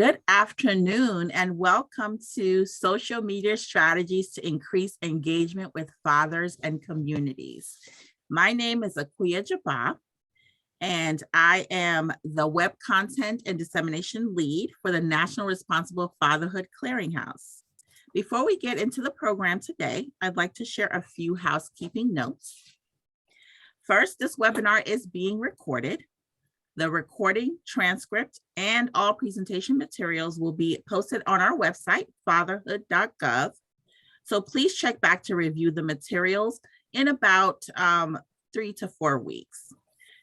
Good afternoon and welcome to Social Media Strategies to Increase Engagement with Fathers and Communities. My name is Akuya Jabba, and I am the Web Content and Dissemination Lead for the National Responsible Fatherhood Clearinghouse. Before we get into the program today, I'd like to share a few housekeeping notes. First, this webinar is being recorded. The recording, transcript, and all presentation materials will be posted on our website, fatherhood.gov. So please check back to review the materials in about 3 to 4 weeks.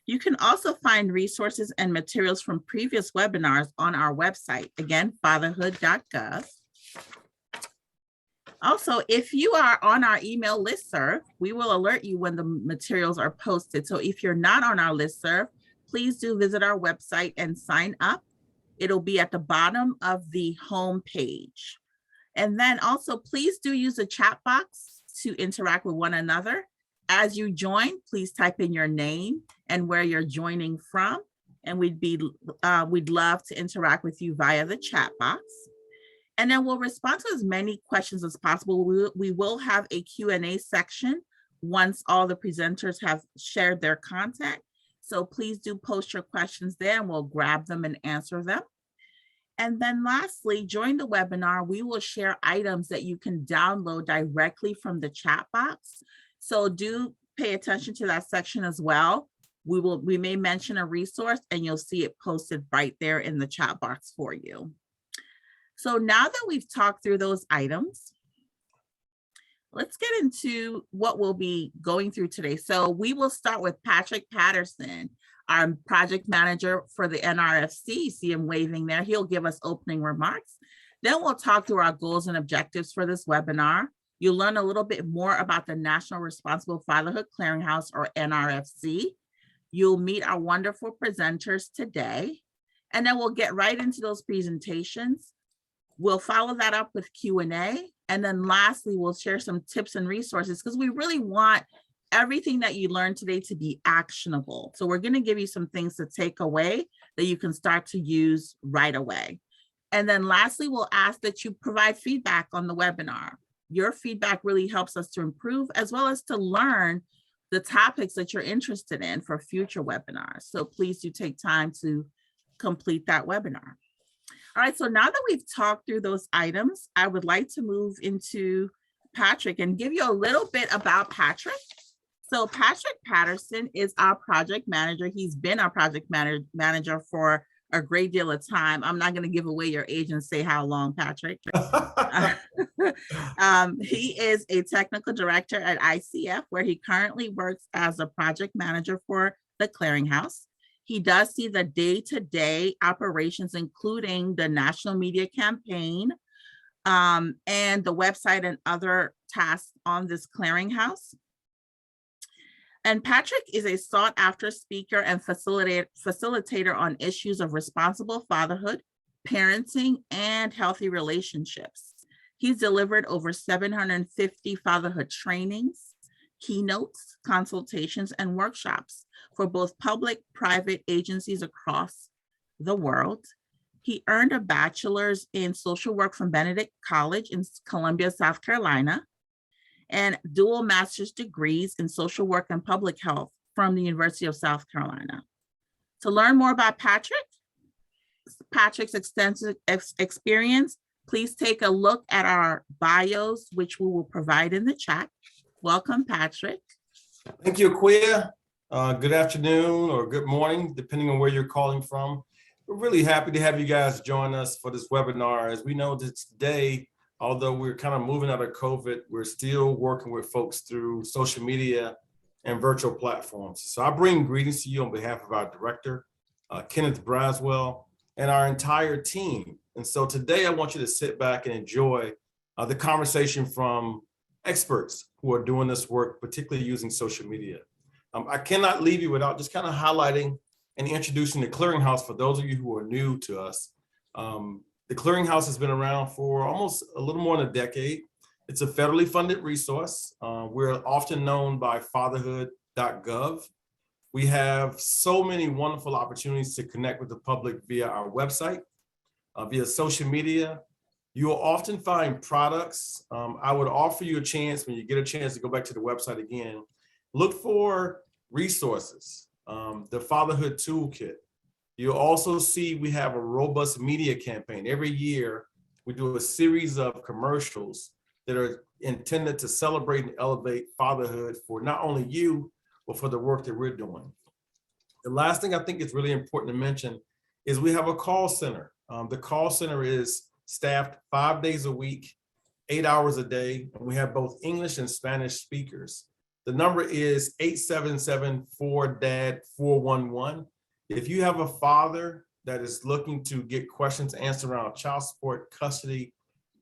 You can also find resources and materials from previous webinars on our website, again, fatherhood.gov. Also, if you are on our email listserv, we will alert you when the materials are posted. So if you're not on our listserv, please do visit our website and sign up. It'll be at the bottom of the home page. And then also, please do use the chat box to interact with one another. As you join, please type in your name and where you're joining from. And we'd love to interact with you via the chat box. And then we'll respond to as many questions as possible. We will have a Q&A section once all the presenters have shared their content. So please do post your questions there and we'll grab them and answer them. And then lastly, during the webinar, we will share items that you can download directly from the chat box. So do pay attention to that section as well. We may mention a resource and you'll see it posted right there in the chat box for you. So now that we've talked through those items, let's get into what we'll be going through today. So we will start with Patrick Patterson, our project manager for the NRFC. You see him waving there. He'll give us opening remarks. Then we'll talk through our goals and objectives for this webinar. You'll learn a little bit more about the National Responsible Fatherhood Clearinghouse, or NRFC. You'll meet our wonderful presenters today, and then we'll get right into those presentations. We'll follow that up with Q&A. And then lastly, we'll share some tips and resources because we really want everything that you learned today to be actionable. So we're going to give you some things to take away that you can start to use right away. And then lastly, we'll ask that you provide feedback on the webinar. Your feedback really helps us to improve as well as to learn the topics that you're interested in for future webinars. So please do take time to complete that webinar. All right, so now that we've talked through those items, I would like to move into Patrick and give you a little bit about Patrick. So Patrick Patterson is our project manager. He's been our project manager for a great deal of time. I'm not going to give away your age and say how long, Patrick. He is a technical director at ICF, where he currently works as a project manager for the Clearinghouse. He does see the day-to-day operations, including the national media campaign and the website and other tasks on this clearinghouse. And Patrick is a sought-after speaker and facilitator on issues of responsible fatherhood, parenting, and healthy relationships. He's delivered over 750 fatherhood trainings, keynotes, consultations, and workshops for both public, private agencies across the world. He earned a bachelor's in social work from Benedict College in Columbia, South Carolina, and dual master's degrees in social work and public health from the University of South Carolina. To learn more about Patrick's extensive experience, please take a look at our bios, which we will provide in the chat. Welcome, Patrick. Thank you, Akuya. Good afternoon or good morning, depending on where you're calling from. We're really happy to have you guys join us for this webinar. As we know that today, although we're kind of moving out of COVID, we're still working with folks through social media and virtual platforms. So I bring greetings to you on behalf of our director, Kenneth Braswell, and our entire team. And so today I want you to sit back and enjoy the conversation from experts who are doing this work, particularly using social media. I cannot leave you without just kind of highlighting and introducing the Clearinghouse for those of you who are new to us. The Clearinghouse has been around for almost a little more than a decade. It's a federally funded resource. We're often known by fatherhood.gov. We have so many wonderful opportunities to connect with the public via our website. via social media. You will often find products. I would offer you a chance, when you get a chance to go back to the website again, look for resources, the Fatherhood Toolkit. You'll also see we have a robust media campaign. Every year, we do a series of commercials that are intended to celebrate and elevate fatherhood for not only you, but for the work that we're doing. The last thing I think is really important to mention is we have a call center. The call center is staffed 5 days a week, 8 hours a day, and we have both English and Spanish speakers. The number is 877-4DAD-411. If you have a father that is looking to get questions answered around child support, custody,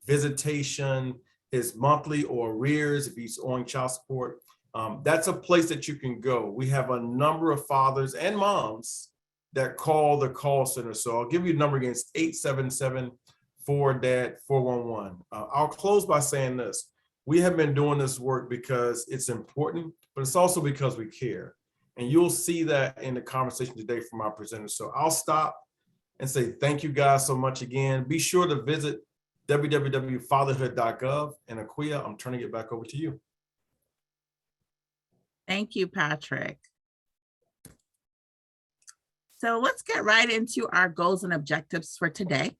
visitation, his monthly or arrears, if he's owing child support, that's a place that you can go. We have a number of fathers and moms that call the call center. So I'll give you the number again. It's 877-4DAD-411. I'll close by saying this. We have been doing this work because it's important, but it's also because we care. And you'll see that in the conversation today from our presenters. So I'll stop and say thank you guys so much again. Be sure to visit www.fatherhood.gov. And Aquia, I'm turning it back over to you. Thank you, Patrick. So let's get right into our goals and objectives for today.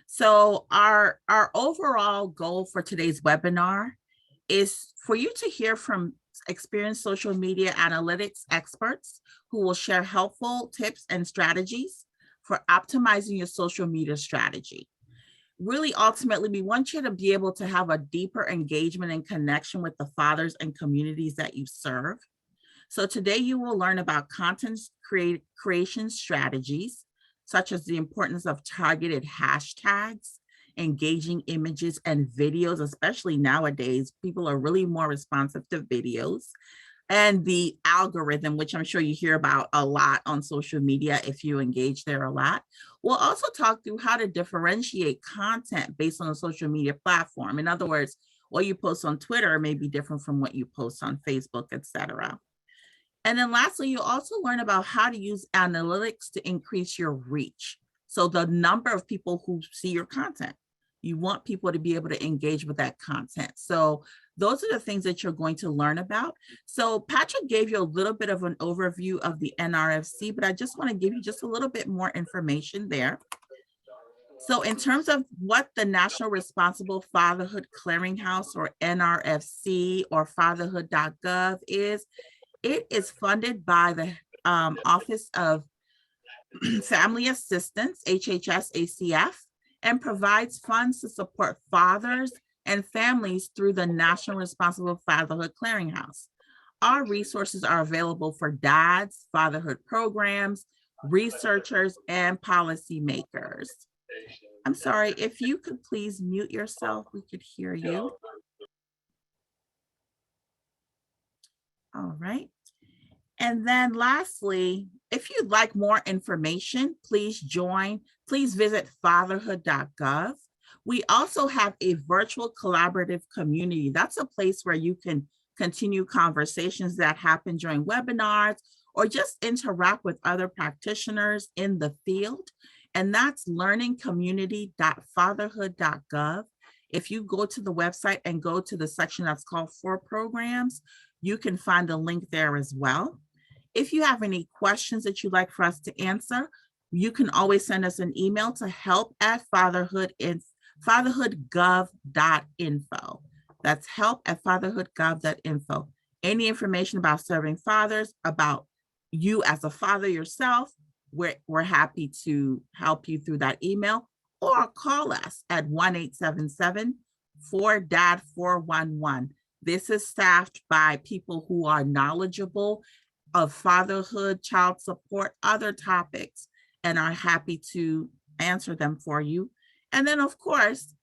So our overall goal for today's webinar is for you to hear from experienced social media analytics experts who will share helpful tips and strategies for optimizing your social media strategy. Really, ultimately, we want you to be able to have a deeper engagement and connection with the fathers and communities that you serve. So today you will learn about content creation strategies, such as the importance of targeted hashtags, engaging images and videos, especially nowadays. People are really more responsive to videos, and the algorithm, which I'm sure you hear about a lot on social media if you engage there a lot. We'll also talk through how to differentiate content based on a social media platform. In other words, what you post on Twitter may be different from what you post on Facebook, etc. And then lastly, you'll also learn about how to use analytics to increase your reach. So the number of people who see your content. You want people to be able to engage with that content. So those are the things that you're going to learn about. So Patrick gave you a little bit of an overview of the NRFC, but I just want to give you just a little bit more information there. So in terms of what the National Responsible Fatherhood Clearinghouse, or NRFC, or fatherhood.gov is, it is funded by the Office of Family Assistance, HHS-ACF, and provides funds to support fathers and families through the National Responsible Fatherhood Clearinghouse. Our resources are available for dads, fatherhood programs, researchers, and policymakers. I'm sorry, if you could please mute yourself, we could hear you. All right. And then lastly, if you'd like more information, please visit fatherhood.gov. We also have a virtual collaborative community. That's a place where you can continue conversations that happen during webinars or just interact with other practitioners in the field. And that's learningcommunity.fatherhood.gov. If you go to the website and go to the section that's called For Programs, you can find a link there as well. If you have any questions that you'd like for us to answer, you can always send us an email to help@fatherhoodgov.info. That's help@fatherhoodgov.info. Any information about serving fathers, about you as a father yourself, we're happy to help you through that email, or call us at 1-877-4DAD-411. This is staffed by people who are knowledgeable of fatherhood, child support, other topics, and are happy to answer them for you. And then, of course,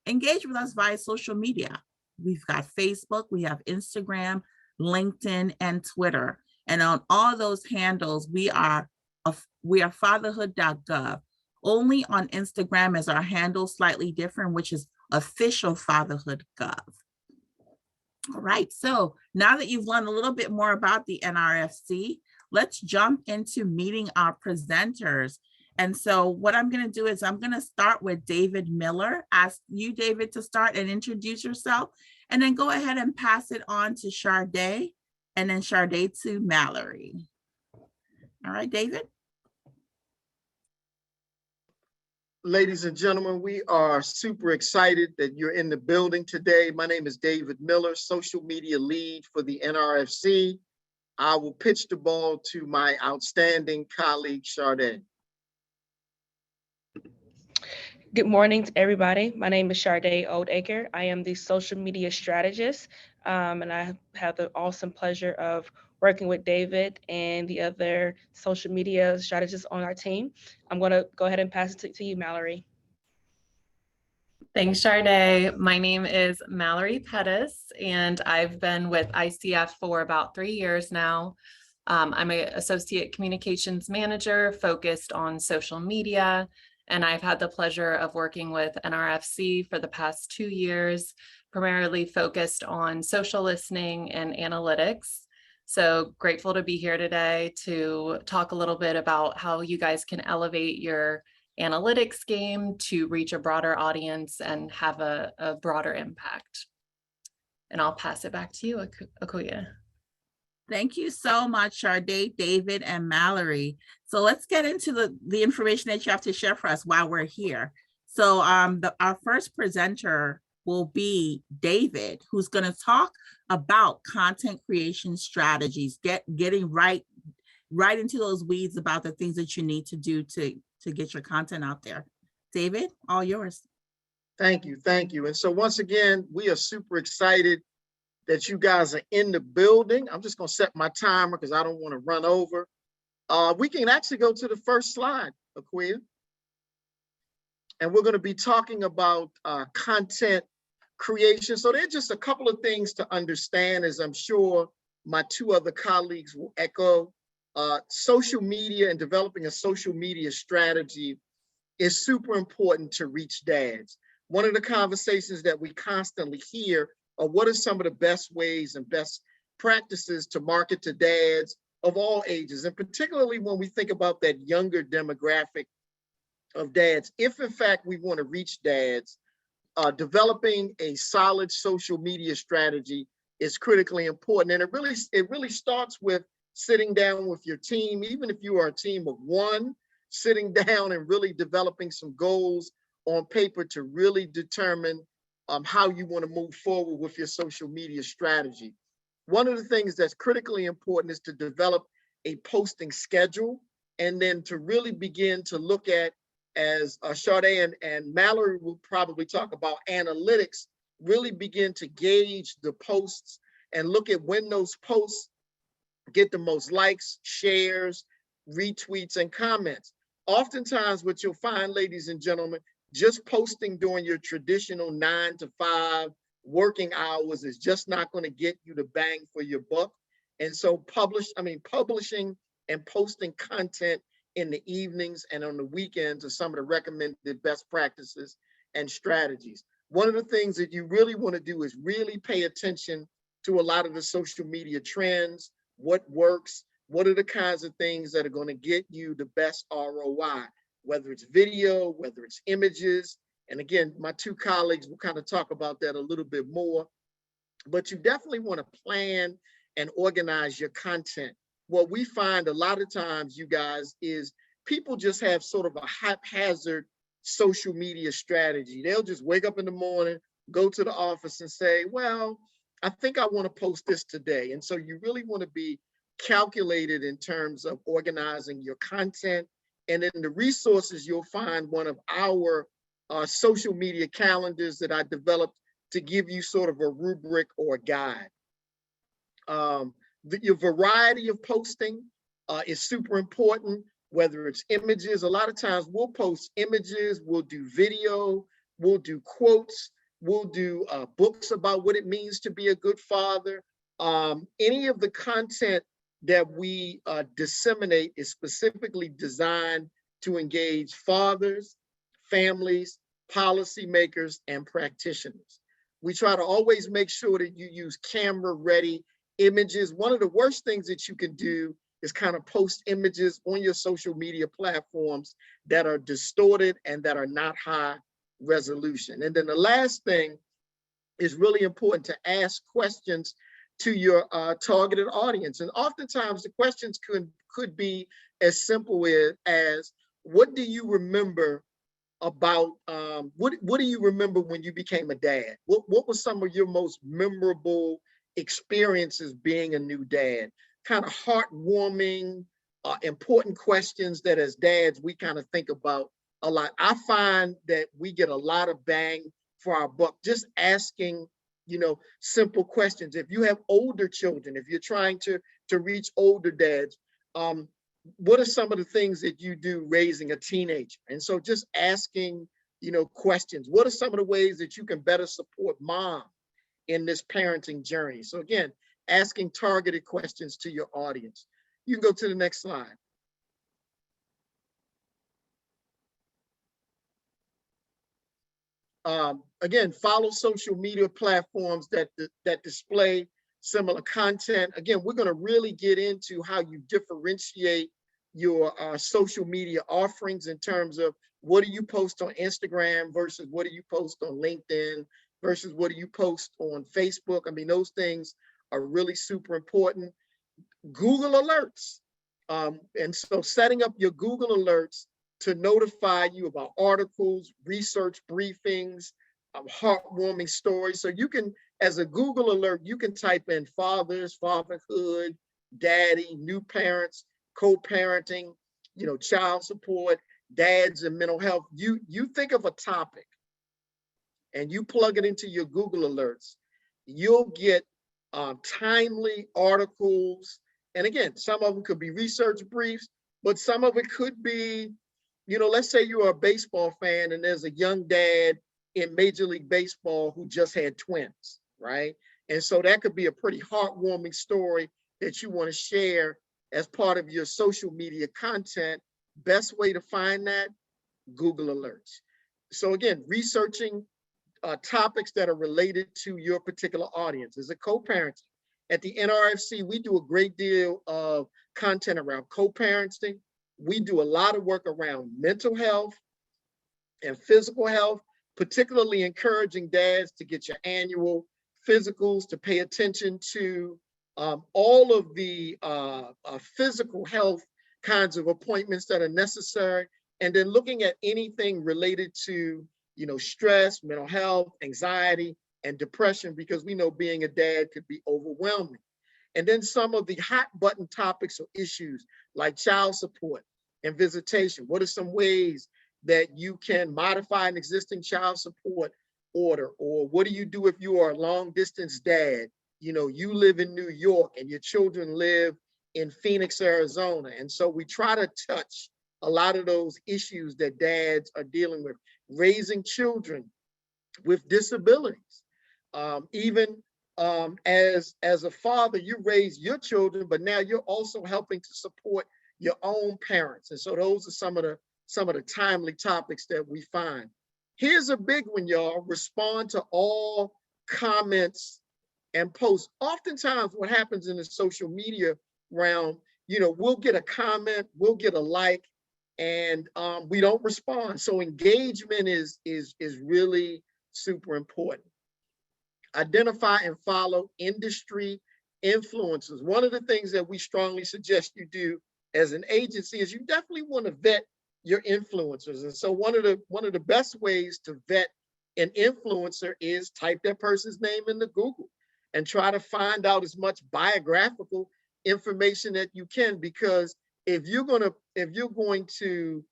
engage with us via social media. We've got Facebook, we have Instagram, LinkedIn, and Twitter. And on all those handles, we are fatherhood.gov. Only on Instagram is our handle slightly different, which is official fatherhood.gov. All right, so now that you've learned a little bit more about the NRFC, let's jump into meeting our presenters. And so what I'm going to do is I'm going to start with David Miller. Ask you, David, to start and introduce yourself, and then go ahead and pass it on to Sharday, and then Sharday to Mallory. All right, David. Ladies and gentlemen, we are super excited that you're in the building today. My name is David Miller, social media lead for the NRFC. I will pitch the ball to my outstanding colleague, Sharday. Good morning to everybody. My name is Sharday Oldacre. I am the social media strategist, and I have the awesome pleasure of working with David and the other social media strategists on our team. I'm going to go ahead and pass it to you, Mallory. Thanks, Sharday. My name is Mallory Pettis, and I've been with ICF for about 3 years now. I'm an associate communications manager focused on social media, and I've had the pleasure of working with NRFC for the past 2 years, primarily focused on social listening and analytics. So grateful to be here today to talk a little bit about how you guys can elevate your analytics game to reach a broader audience and have a broader impact. And I'll pass it back to you, Akuya. Thank you so much, Sharday, David, and Mallory. So let's get into the information that you have to share for us while we're here. So our first presenter will be David, who's going to talk about content creation strategies, getting right into those weeds about the things that you need to do to get your content out there. David, all yours. Thank you. And so once again, we are super excited that you guys are in the building. I'm just gonna set my timer because I don't want to run over. We can actually go to the first slide, Akuya. And we're gonna be talking about content creation. So there's just a couple of things to understand, as I'm sure my two other colleagues will echo. Social media and developing a social media strategy is super important to reach dads. One of the conversations that we constantly hear are what are some of the best ways and best practices to market to dads of all ages, and particularly when we think about that younger demographic of dads. If in fact we want to reach dads, developing a solid social media strategy is critically important. And it really starts with sitting down with your team, even if you are a team of one, sitting down and really developing some goals on paper to really determine how you want to move forward with your social media strategy. One of the things that's critically important is to develop a posting schedule, and then to really begin to look at, as Sharday and Mallory will probably talk about, analytics, really begin to gauge the posts and look at when those posts get the most likes, shares, retweets, and comments. Oftentimes what you'll find, ladies and gentlemen, just posting during your traditional 9 to 5 working hours is just not going to get you the bang for your buck. And so publishing and posting content in the evenings and on the weekends are some of the recommended best practices and strategies. One of the things that you really want to do is really pay attention to a lot of the social media trends, what works, what are the kinds of things that are going to get you the best ROI, whether it's video, whether it's images. And again, my two colleagues will kind of talk about that a little bit more, but you definitely want to plan and organize your content. What we find a lot of times, you guys, is people just have sort of a haphazard social media strategy. They'll just wake up in the morning, go to the office and say, well, I think I want to post this today. And so you really want to be calculated in terms of organizing your content. And in the resources, you'll find one of our social media calendars that I developed to give you sort of a rubric or a guide. Your variety of posting is super important, whether it's images. A lot of times we'll post images, we'll do video, we'll do quotes, we'll do books about what it means to be a good father. Any of the content that we disseminate is specifically designed to engage fathers, families, policymakers, and practitioners. We try to always make sure that you use camera-ready images. One of the worst things that you can do is kind of post images on your social media platforms that are distorted and that are not high resolution. And then the last thing is really important to ask questions to your targeted audience. And oftentimes the questions could be as simple as what do you remember about, what do you remember when you became a dad? What was some of your most memorable experiences being a new dad? Kind of heartwarming, important questions that as dads, we kind of think about a lot. I find that we get a lot of bang for our buck just asking, simple questions. If you have older children, if you're trying to reach older dads, what are some of the things that you do raising a teenager? And so just asking, questions. What are some of the ways that you can better support mom in this parenting journey? So again, asking targeted questions to your audience. You can go to the next slide. Again, follow social media platforms that display similar content. Again, we're going to really get into how you differentiate your social media offerings in terms of what do you post on Instagram versus what do you post on LinkedIn versus what do you post on Facebook. I mean, those things are really super important. Google Alerts. And so setting up your Google Alerts to notify you about articles, research briefings, heartwarming stories. So you can, as a Google Alert, you can type in fathers, fatherhood, daddy, new parents, co-parenting, child support, dads and mental health. You think of a topic and you plug it into your Google Alerts, you'll get timely articles. And again, some of them could be research briefs, but some of it could be, let's say you're a baseball fan and there's a young dad in Major League Baseball who just had twins, right? And so that could be a pretty heartwarming story that you want to share as part of your social media content. Best way to find that, Google Alerts. So again, researching topics that are related to your particular audience. As a co-parenting, at the NRFC, we do a great deal of content around co-parenting. We do a lot of work around mental health and physical health, particularly encouraging dads to get your annual physicals, to pay attention to all of the physical health kinds of appointments that are necessary, and then looking at anything related to, stress, mental health, anxiety, and depression, because we know being a dad could be overwhelming. And then some of the hot button topics or issues like child support and visitation. What are some ways that you can modify an existing child support order? Or what do you do if you are a long distance dad? You live in New York and your children live in Phoenix, Arizona. And so we try to touch a lot of those issues that dads are dealing with, raising children with disabilities. Even as a father, you raise your children, but now you're also helping to support your own parents. And so those are some of the timely topics that we find. Here's a big one, y'all. Respond to all comments and posts. Oftentimes what happens in the social media realm, we'll get a comment, we'll get a like, and we don't respond. So engagement is really super important. Identify and follow industry influencers. One of the things that we strongly suggest you do as an agency is you definitely want to vet your influencers. And so one of the best ways to vet an influencer is type that person's name into Google and try to find out as much biographical information that you can, because if you're going to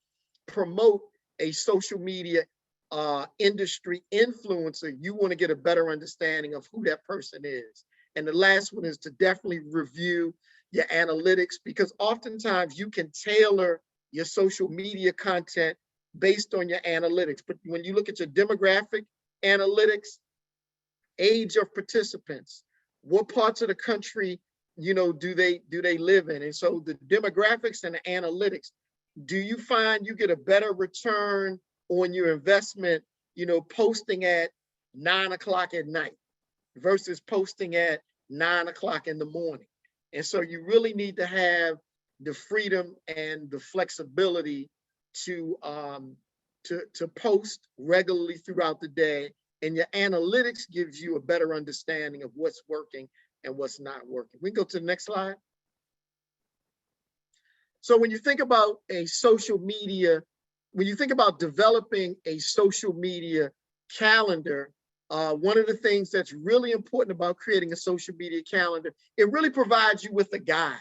promote a social media industry influencer, you want to get a better understanding of who that person is. And the last one is to definitely review your analytics, because oftentimes you can tailor your social media content based on your analytics. But when you look at your demographic analytics, age of participants, what parts of the country do they live in? And so the demographics and the analytics, do you find you get a better return on your investment, posting at 9 o'clock at night versus posting at 9 o'clock in the morning? And so you really need to have the freedom and the flexibility to post regularly throughout the day. And your analytics gives you a better understanding of what's working and what's not working. We can go to the next slide. So when you think about a social media, when you think about developing a social media calendar, one of the things that's really important about creating a social media calendar, it really provides you with a guide,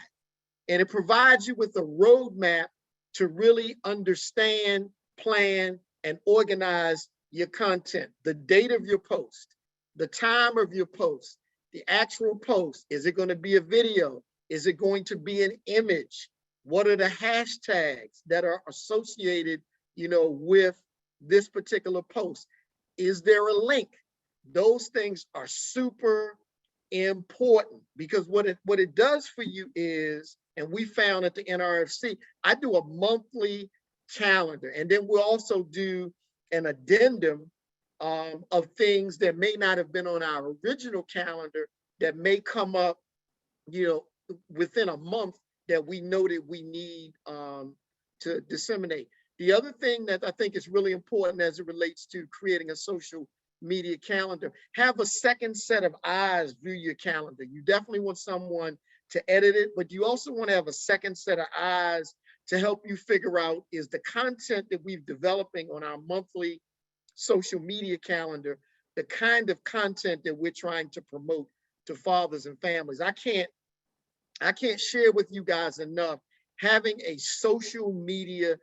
and it provides you with a roadmap to really understand, plan, and organize your content, the date of your post, the time of your post, the actual post. Is it going to be a video? Is it going to be an image? What are the hashtags that are associated, with this particular post? Is there a link? Those things are super important, because what it does for you is, and we found at the NRFC, I do a monthly calendar, and then we'll also do an addendum of things that may not have been on our original calendar that may come up, within a month, that we know that we need to disseminate. The other thing that I think is really important as it relates to creating a social media calendar, have a second set of eyes view your calendar. You definitely want someone to edit it, but you also want to have a second set of eyes to help you figure out, is the content that we're developing on our monthly social media calendar the kind of content that we're trying to promote to fathers and families. I can't share with you guys enough, having a social media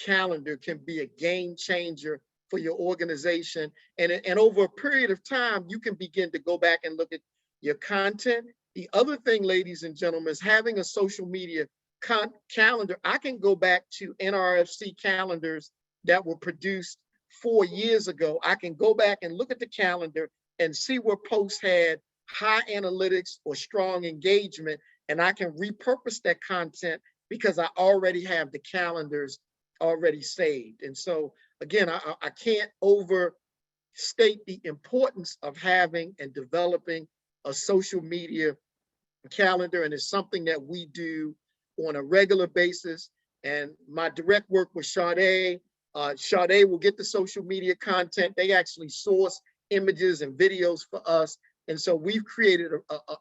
calendar can be a game changer for your organization. And over a period of time, you can begin to go back and look at your content. The other thing, ladies and gentlemen, is having a social media calendar. I can go back to NRFC calendars that were produced 4 years ago. I can go back and look at the calendar and see where posts had high analytics or strong engagement, and I can repurpose that content because I already have the calendars already saved. And so again, I can't overstate the importance of having and developing a social media calendar, and it's something that we do on a regular basis. And my direct work with Sade, Sade will get the social media content. They actually source images and videos for us. And so we've created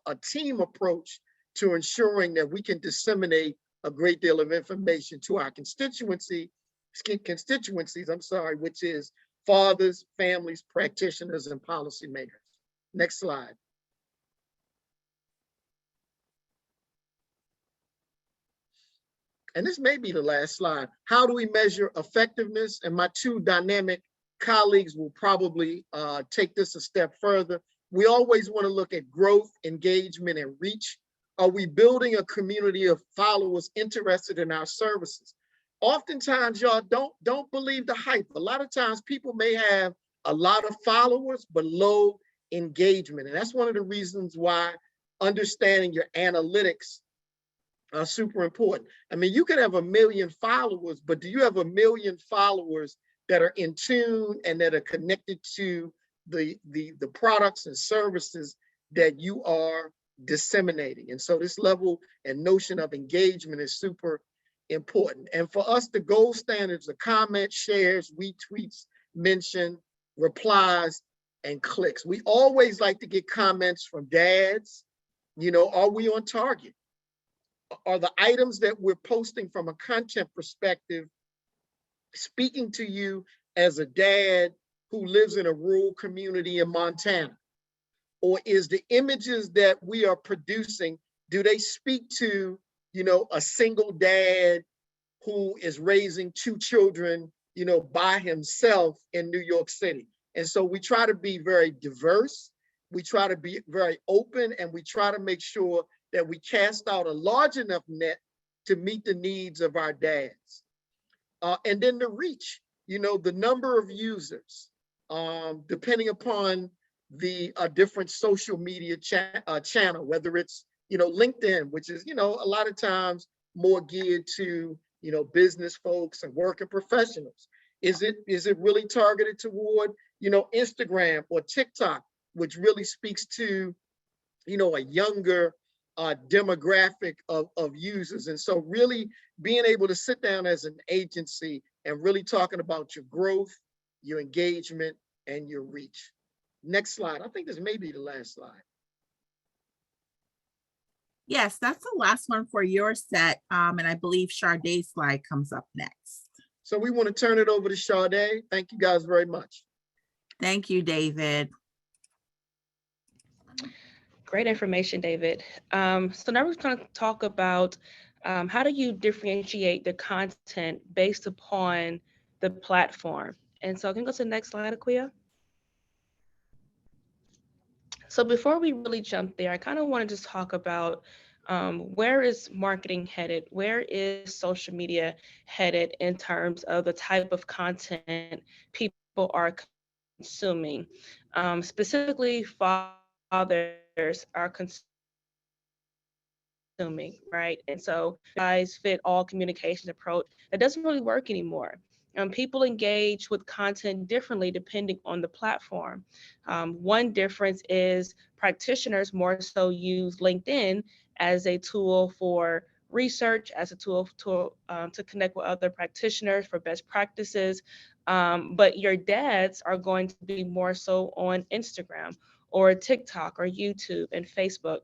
a team approach to ensuring that we can disseminate a great deal of information to our constituencies, which is fathers, families, practitioners, and policymakers. Next slide. And this may be the last slide. How do we measure effectiveness? And my two dynamic colleagues will probably take this a step further. We always want to look at growth, engagement, and reach. Are we building a community of followers interested in our services? Oftentimes, y'all don't believe the hype. A lot of times people may have a lot of followers, but low engagement. And that's one of the reasons why understanding your analytics are super important. I mean, you could have 1 million followers, but do you have 1 million followers that are in tune and that are connected to the products and services that you are disseminating? And so this level and notion of engagement is super important. And for us, the gold standards are comments, shares, retweets, mention, replies, and clicks. We always like to get comments from dads. Are we on target? Are the items that we're posting from a content perspective speaking to you as a dad who lives in a rural community in Montana? Or is the images that we are producing, do they speak to, a single dad who is raising 2 children, by himself in New York City? And so we try to be very diverse. We try to be very open, and we try to make sure that we cast out a large enough net to meet the needs of our dads. And then the reach, the number of users, depending upon the different social media channel, whether it's, LinkedIn, which is, a lot of times more geared to, business folks and working professionals. Is it really targeted toward, Instagram or TikTok, which really speaks to, a younger demographic of users. And so really being able to sit down as an agency and really talking about your growth, your engagement, and your reach. Next slide. I think this may be the last slide. Yes, that's the last one for your set. And I believe Shardae's slide comes up next. So we want to turn it over to Shardae. Thank you guys very much. Thank you, David. Great information, David. So now we're going to talk about how do you differentiate the content based upon the platform. And so I can go to the next slide, Aquia. So before we really jump there, I kind of want to just talk about where is marketing headed? Where is social media headed in terms of the type of content people are consuming? Specifically, fathers are consuming, right? And so guys fit all communication approach that doesn't really work anymore. People engage with content differently depending on the platform. One difference is practitioners more so use LinkedIn as a tool for research, as a tool to connect with other practitioners for best practices. But your dads are going to be more so on Instagram or TikTok or YouTube and Facebook.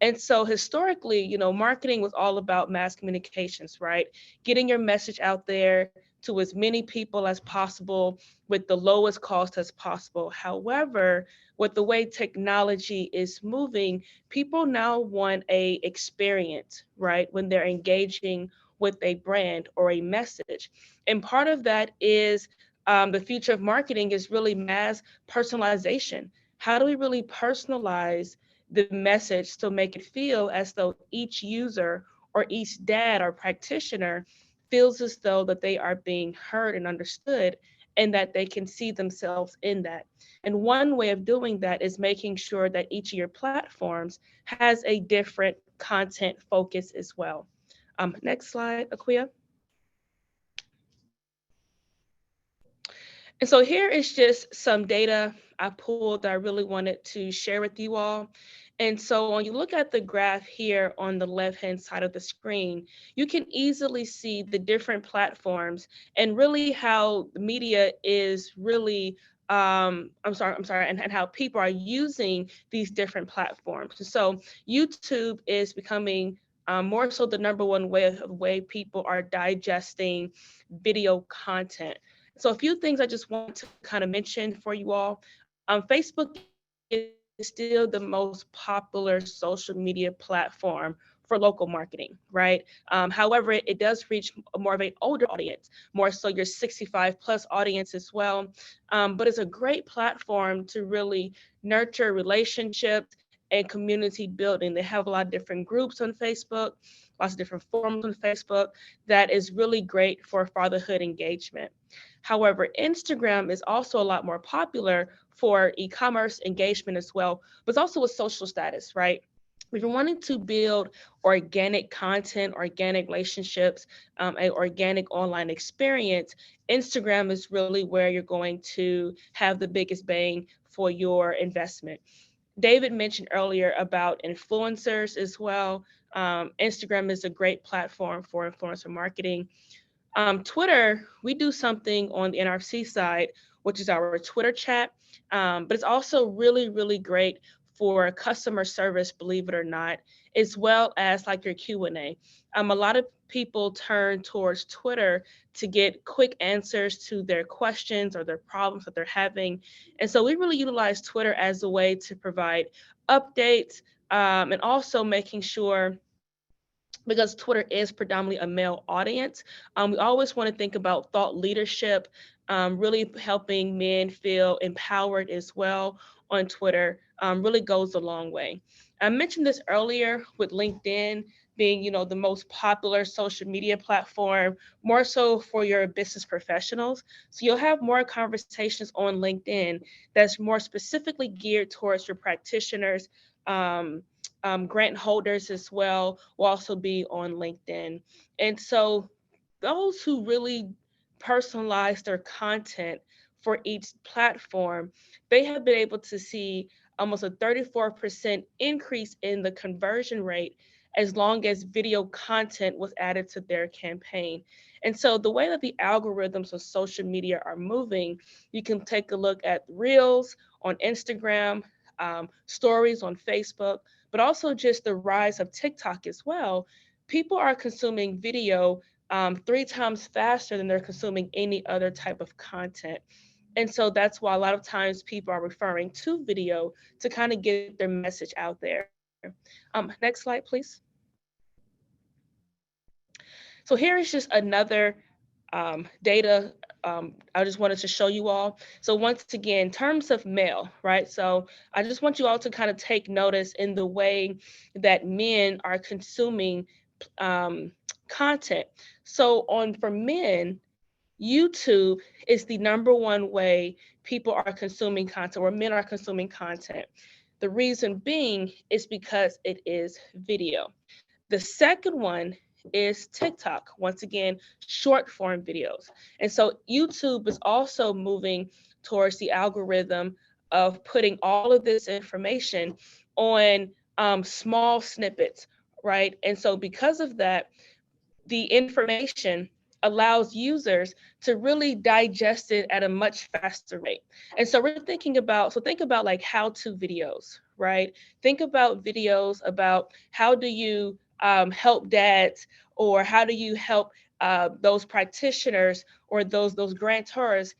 And so historically, you know, marketing was all about mass communications, right? Getting your message out there to as many people as possible with the lowest cost as possible. However, with the way technology is moving, people now want a experience, right? When they're engaging with a brand or a message. And part of that is the future of marketing is really mass personalization. How do we really personalize the message to make it feel as though each user or each dad or practitioner feels as though that they are being heard and understood and that they can see themselves in that. And one way of doing that is making sure that each of your platforms has a different content focus as well. Next slide, Aquia. And so here is just some data I pulled that I really wanted to share with you all. And so when you look at the graph here on the left-hand side of the screen, you can easily see the different platforms and really how the media is really, and how people are using these different platforms. So YouTube is becoming more so the number one way people are digesting video content. So a few things I just want to kind of mention for you all. Facebook is still the most popular social media platform for local marketing, right? However, it does reach more of an older audience, more so your 65 plus audience as well. But it's a great platform to really nurture relationships and community building. They have a lot of different groups on Facebook, lots of different forums on Facebook that is really great for fatherhood engagement. However, Instagram is also a lot more popular for e-commerce engagement as well, but it's also a social status, right? If you're wanting to build organic content, organic relationships, an organic online experience, Instagram is really where you're going to have the biggest bang for your investment. David mentioned earlier about influencers as well. Instagram is a great platform for influencer marketing. Twitter, we do something on the NRC side, which is our Twitter chat, but it's also really, really great for customer service, believe it or not, as well as like your Q&A. A lot of people turn towards Twitter to get quick answers to their questions or their problems that they're having. And so we really utilize Twitter as a way to provide updates and also making sure, because Twitter is predominantly a male audience, we always want to think about thought leadership, really helping men feel empowered as well on Twitter really goes a long way. I mentioned this earlier with LinkedIn being, you know, the most popular social media platform, more so for your business professionals. So you'll have more conversations on LinkedIn that's more specifically geared towards your practitioners, grant holders as well will also be on LinkedIn. And so those who really personalize their content for each platform, they have been able to see almost a 34% increase in the conversion rate as long as video content was added to their campaign. And so the way that the algorithms of social media are moving, you can take a look at Reels on Instagram, stories on Facebook, but also just the rise of TikTok as well. People are consuming video 3 times faster than they're consuming any other type of content. And so that's why a lot of times people are referring to video to kind of get their message out there. Next slide, please. So here is just another data I just wanted to show you all. So once again, in terms of male, right? So I just want you all to kind of take notice in the way that men are consuming content. So for men, YouTube is the #1 way people are consuming content, or men are consuming content. The reason being is because it is video. The second one is TikTok. Once again, short form videos. And so YouTube is also moving towards the algorithm of putting all of this information on small snippets, right? And so because of that, the information allows users to really digest it at a much faster rate. And so we're thinking about, so think about like how-to videos, right? Think about videos about how do you help dads, or how do you help those practitioners or those grantors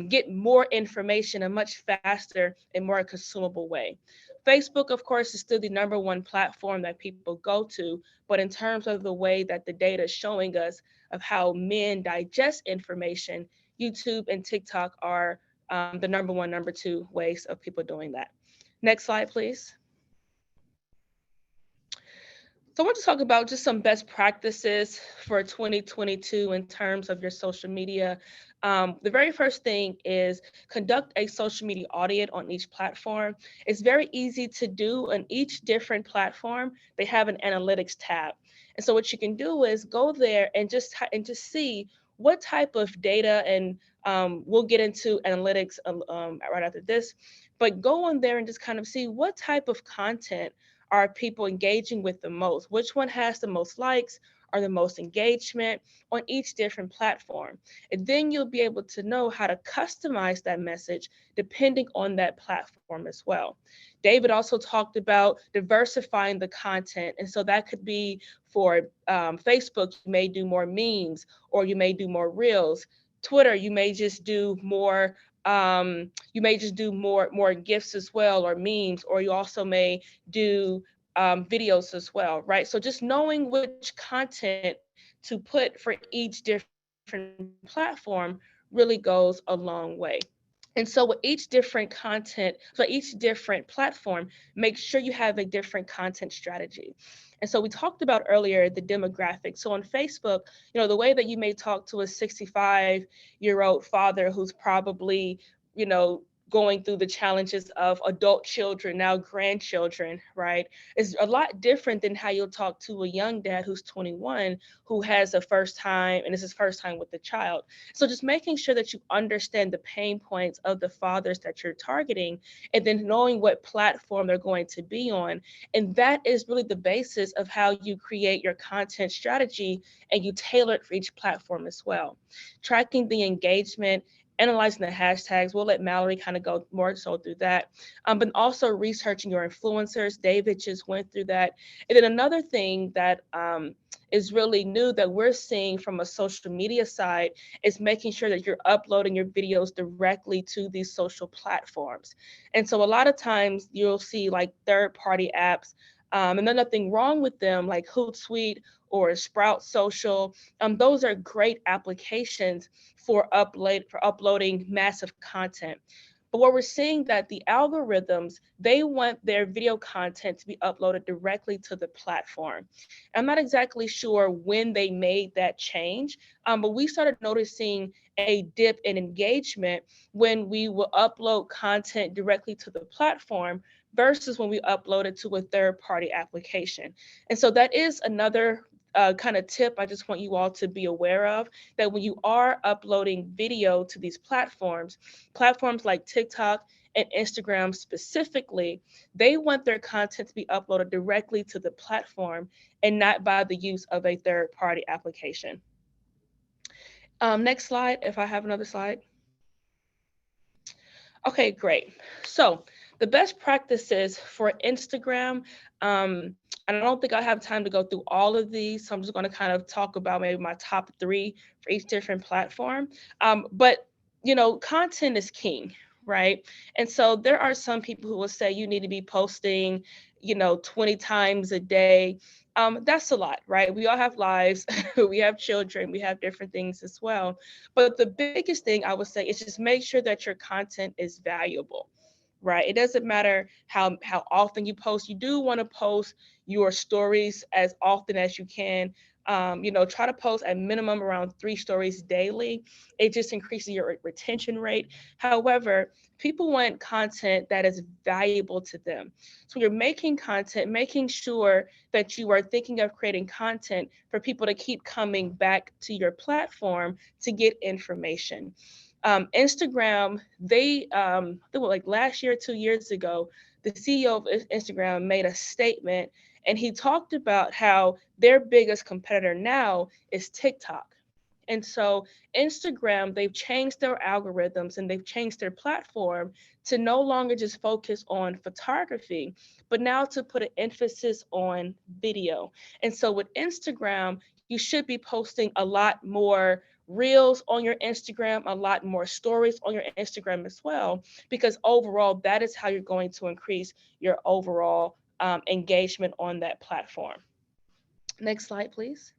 get more information in a much faster and more consumable way. Facebook, of course, is still the #1 platform that people go to, but in terms of the way that the data is showing us of how men digest information, YouTube and TikTok are the #1, #2 ways of people doing that. Next slide, please. So I want to talk about just some best practices for 2022 in terms of your social media. The very first thing is conduct a social media audit on each platform. It's very easy to do on each different platform. They have an analytics tab. And so what you can do is go there and just see what type of data, and we'll get into analytics right after this, but go on there and just kind of see what type of content are people engaging with the most? Which one has the most likes or the most engagement on each different platform? And then you'll be able to know how to customize that message depending on that platform as well. David also talked about diversifying the content. And so that could be for Facebook, you may do more memes, or you may do more reels. Twitter, you may just do more more gifs as well, or memes, or you also may do videos as well, right? So just knowing which content to put for each different platform really goes a long way. And so with each different content, so each different platform, make sure you have a different content strategy. And so we talked about earlier the demographics. So on Facebook, the way that you may talk to a 65-year-old father who's probably, going through the challenges of adult children, now grandchildren, right, is a lot different than how you'll talk to a young dad who's 21, who has a first time, and it's his first time with the child. So just making sure that you understand the pain points of the fathers that you're targeting, and then knowing what platform they're going to be on. And that is really the basis of how you create your content strategy, and you tailor it for each platform as well. Tracking the engagement, analyzing the hashtags. We'll let Mallory kind of go more so through that. But also researching your influencers. David just went through that. And then another thing that is really new that we're seeing from a social media side is making sure that you're uploading your videos directly to these social platforms. And so a lot of times you'll see like third-party apps, and there's nothing wrong with them, like Hootsuite or Sprout Social. Those are great applications for uploading massive content. But what we're seeing that the algorithms, they want their video content to be uploaded directly to the platform. I'm not exactly sure when they made that change, but we started noticing a dip in engagement when we will upload content directly to the platform versus when we upload it to a third-party application. And so that is another kind of tip I just want you all to be aware of, that when you are uploading video to these platforms like TikTok and Instagram specifically, they want their content to be uploaded directly to the platform and not by the use of a third-party application. Next slide, if I have another slide. Okay, great. So the best practices for Instagram, and I don't think I have time to go through all of these, so I'm just going to kind of talk about maybe my top 3 for each different platform. But content is king, right? And so there are some people who will say you need to be posting, 20 times a day. That's a lot, right? We all have lives, we have children, we have different things as well. But the biggest thing I would say is just make sure that your content is valuable, right? It doesn't matter how often you post. You do want to post your stories as often as you can. Try to post at minimum around 3 stories daily. It just increases your retention rate. However, people want content that is valuable to them. So you're making content, making sure that you are thinking of creating content for people to keep coming back to your platform to get information. Instagram, they like last year, 2 years ago, the CEO of Instagram made a statement, and he talked about how their biggest competitor now is TikTok. And so Instagram, they've changed their algorithms and they've changed their platform to no longer just focus on photography, but now to put an emphasis on video. And so with Instagram, you should be posting a lot more reels on your Instagram, a lot more stories on your Instagram as well, because overall, that is how you're going to increase your overall engagement on that platform. Next slide, please.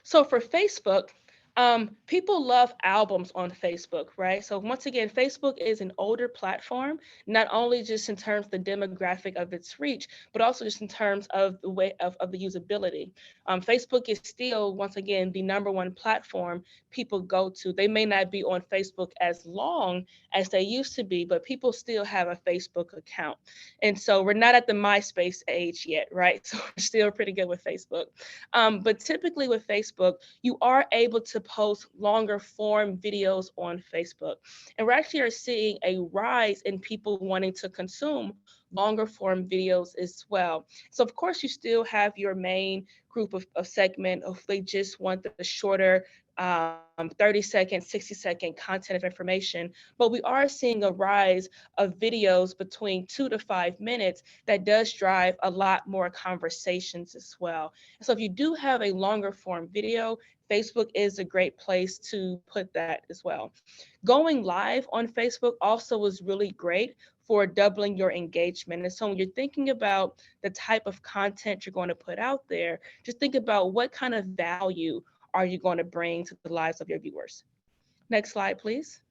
So for Facebook, people love albums on Facebook, right? So once again, Facebook is an older platform, not only just in terms of the demographic of its reach, but also just in terms of the way of the usability. Facebook is still, once again, the #1 platform people go to. They may not be on Facebook as long as they used to be, but people still have a Facebook account. And so we're not at the MySpace age yet, right? So we're still pretty good with Facebook. But typically with Facebook, you are able to post longer form videos on Facebook. And we actually are seeing a rise in people wanting to consume longer form videos as well. So of course you still have your main group of segment of they just want the shorter 30-second, 60-second content of information, but we are seeing a rise of videos between 2 to 5 minutes that does drive a lot more conversations as well. So if you do have a longer form video, Facebook is a great place to put that as well. Going live on Facebook also was really great for doubling your engagement. And so when you're thinking about the type of content you're going to put out there, just think about what kind of value are you going to bring to the lives of your viewers. Next slide, please.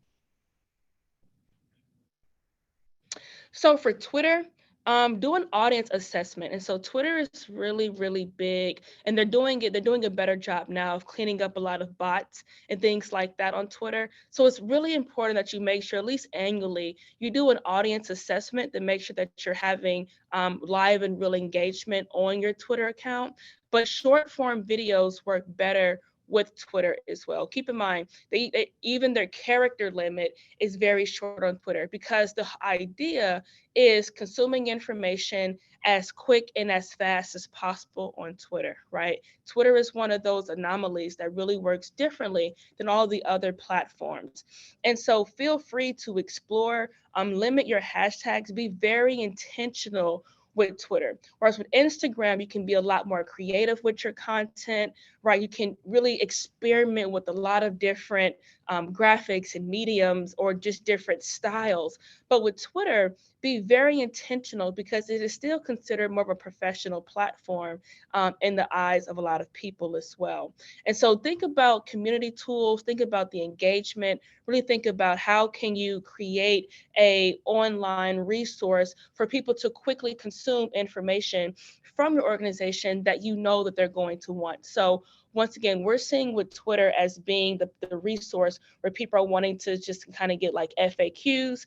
So for Twitter, do an audience assessment. And so Twitter is really, really big, and they're doing a better job now of cleaning up a lot of bots and things like that on Twitter. So it's really important that you make sure at least annually you do an audience assessment to make sure that you're having live and real engagement on your Twitter account. But short form videos work better with Twitter as well. Keep in mind, even their character limit is very short on Twitter, because the idea is consuming information as quick and as fast as possible on Twitter, right? Twitter is one of those anomalies that really works differently than all the other platforms. And so feel free to explore, limit your hashtags, be very intentional with Twitter. Whereas with Instagram, you can be a lot more creative with your content, right? You can really experiment with a lot of different graphics and mediums or just different styles. But with Twitter, be very intentional, because it is still considered more of a professional platform in the eyes of a lot of people as well. And so think about community tools, think about the engagement, really think about how can you create a online resource for people to quickly consume information from your organization that you know that they're going to want. So once again, we're seeing with Twitter as being the resource where people are wanting to just kind of get like FAQs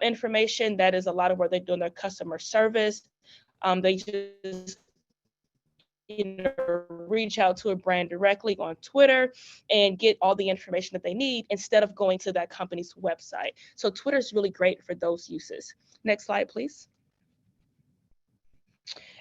information. That is a lot of where they're doing their customer service. They just reach out to a brand directly on Twitter and get all the information that they need instead of going to that company's website. So Twitter is really great for those uses. Next slide, please.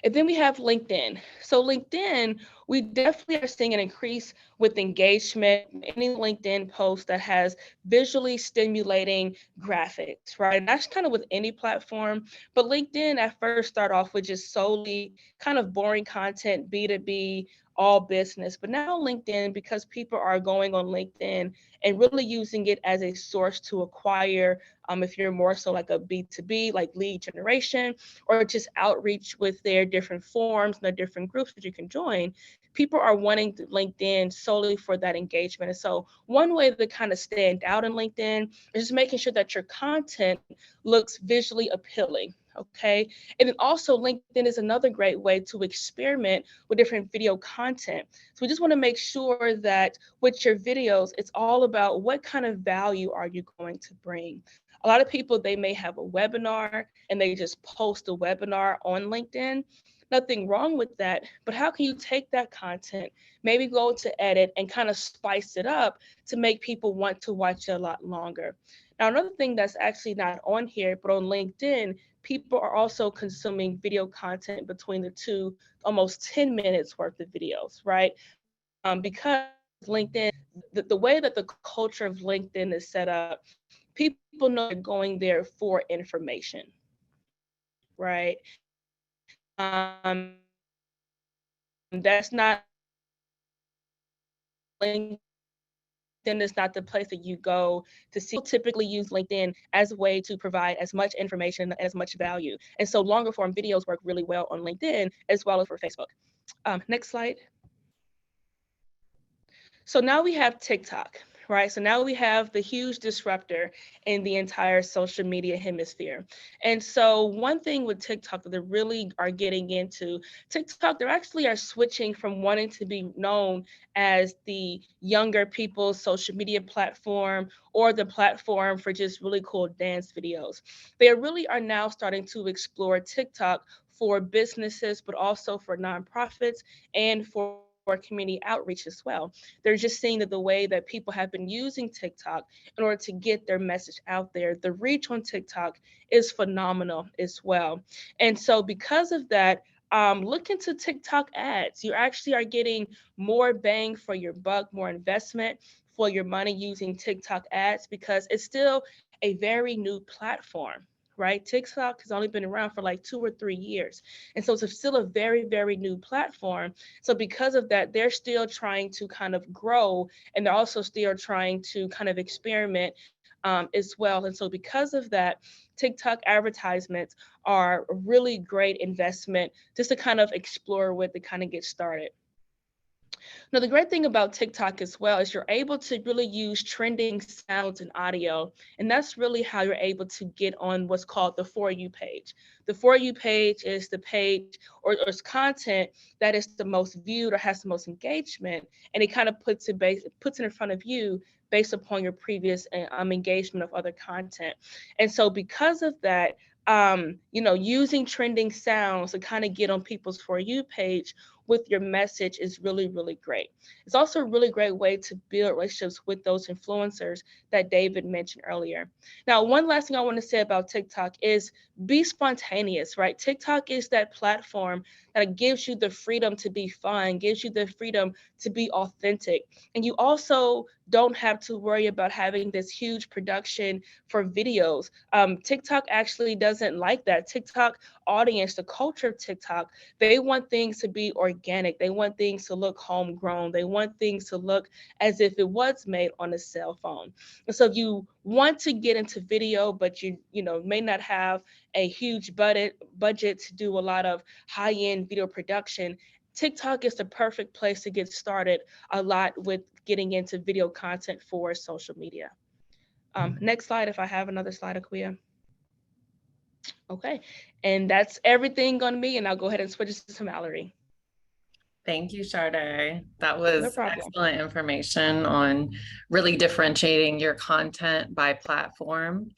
And then we have LinkedIn. So LinkedIn, we definitely are seeing an increase with engagement. Any LinkedIn post that has visually stimulating graphics, right? And that's kind of with any platform, but LinkedIn at first started off with just solely kind of boring content, B2B, all business. But now LinkedIn, because people are going on LinkedIn and really using it as a source to acquire, if you're more so like a B2B, like lead generation, or just outreach with their different forums and the different groups that you can join, people are wanting LinkedIn solely for that engagement. And so one way to kind of stand out in LinkedIn is just making sure that your content looks visually appealing. Okay. And then also LinkedIn is another great way to experiment with different video content. So we just want to make sure that with your videos, it's all about what kind of value are you going to bring. A lot of people, they may have a webinar and they just post a webinar on LinkedIn. Nothing wrong with that, but how can you take that content, maybe go to edit and kind of spice it up to make people want to watch it a lot longer? Now, another thing that's actually not on here, but on LinkedIn, people are also consuming video content between the two, almost 10 minutes worth of videos, right? Because LinkedIn, the way that the culture of LinkedIn is set up, people know they're going there for information, right? That's not LinkedIn is not the place that you go to see. People typically use LinkedIn as a way to provide as much information and as much value. And so longer form videos work really well on LinkedIn as well as for Facebook. Next slide. So now we have TikTok, right? So now we have the huge disruptor in the entire social media hemisphere. And so one thing with TikTok that they really are getting into, TikTok, they actually are switching from wanting to be known as the younger people's social media platform or the platform for just really cool dance videos. They really are now starting to explore TikTok for businesses, but also for nonprofits and for community outreach as well. They're just seeing that the way that people have been using TikTok in order to get their message out there, the reach on TikTok is phenomenal as well. And so because of that, look into TikTok ads. You actually are getting more bang for your buck, more investment for your money using TikTok ads because it's still a very new platform, right? TikTok has only been around for like 2 or 3 years. And so it's still a very, very new platform. So because of that, they're still trying to kind of grow and they're also still trying to kind of experiment as well. And so because of that, TikTok advertisements are a really great investment just to kind of explore with, to kind of get started. Now, the great thing about TikTok as well is you're able to really use trending sounds and audio, and that's really how you're able to get on what's called the For You page. The For You page is the page or it's content that is the most viewed or has the most engagement, and it kind of puts it in front of you based upon your previous engagement of other content. And so because of that, using trending sounds to kind of get on people's For You page with your message is really, really great. It's also a really great way to build relationships with those influencers that David mentioned earlier. Now, one last thing I want to say about TikTok is be spontaneous, right? TikTok is that platform that gives you the freedom to be fun, gives you the freedom to be authentic. And you also don't have to worry about having this huge production for videos. TikTok actually doesn't like that. TikTok audience, the culture of TikTok, they want things to be organic. They want things to look homegrown. They want things to look as if it was made on a cell phone. And so if you want to get into video, but you may not have a huge budget to do a lot of high-end video production, TikTok is the perfect place to get started a lot with getting into video content for social media. Next slide, if I have another slide, Akua. Okay, and that's everything on me, and I'll go ahead and switch it to Mallory. Thank you, Sade. That No was problem. excellent information on really differentiating your content by platform.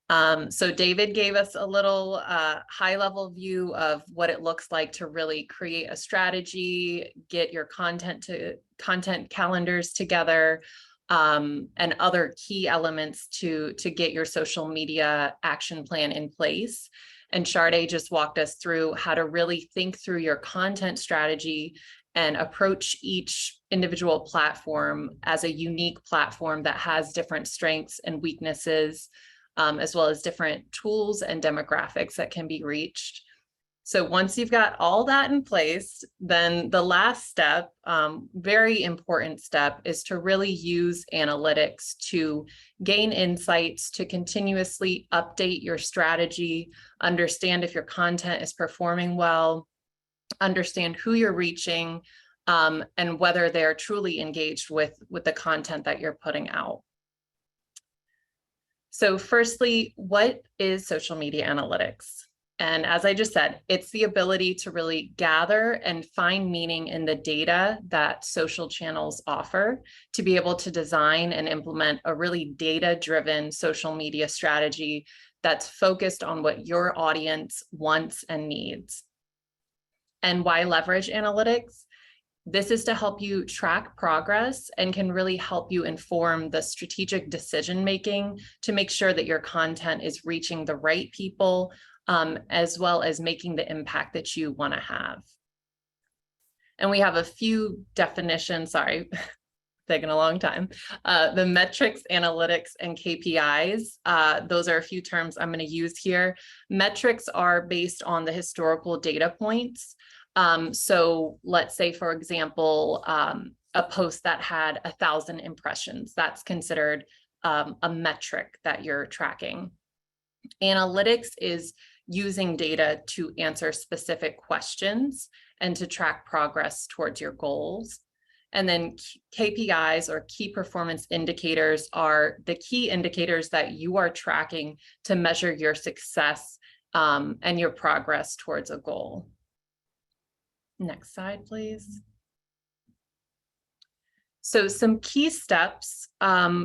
So David gave us a little high-level view of what it looks like to really create a strategy, get your content calendars together, and other key elements to get your social media action plan in place. And Sharday just walked us through how to really think through your content strategy and approach each individual platform as a unique platform that has different strengths and weaknesses, as well as different tools and demographics that can be reached. So once you've got all that in place, then the last step, very important step, is to really use analytics to gain insights, to continuously update your strategy, understand if your content is performing well, understand who you're reaching, and whether they're truly engaged with the content that you're putting out. So firstly, what is social media analytics? And as I just said, it's the ability to really gather and find meaning in the data that social channels offer to be able to design and implement a really data-driven social media strategy that's focused on what your audience wants and needs. And why leverage analytics? This is to help you track progress and can really help you inform the strategic decision-making to make sure that your content is reaching the right people, as well as making the impact that you want to have. And we have a few definitions, sorry, taking a long time. The metrics, analytics, and KPIs, those are a few terms I'm going to use here. Metrics are based on the historical data points. So let's say, for example, a post that had 1,000 impressions, that's considered a metric that you're tracking. Analytics is using data to answer specific questions and to track progress towards your goals. And then KPIs, or key performance indicators, are the key indicators that you are tracking to measure your success and your progress towards a goal. Next slide, please. So some key steps,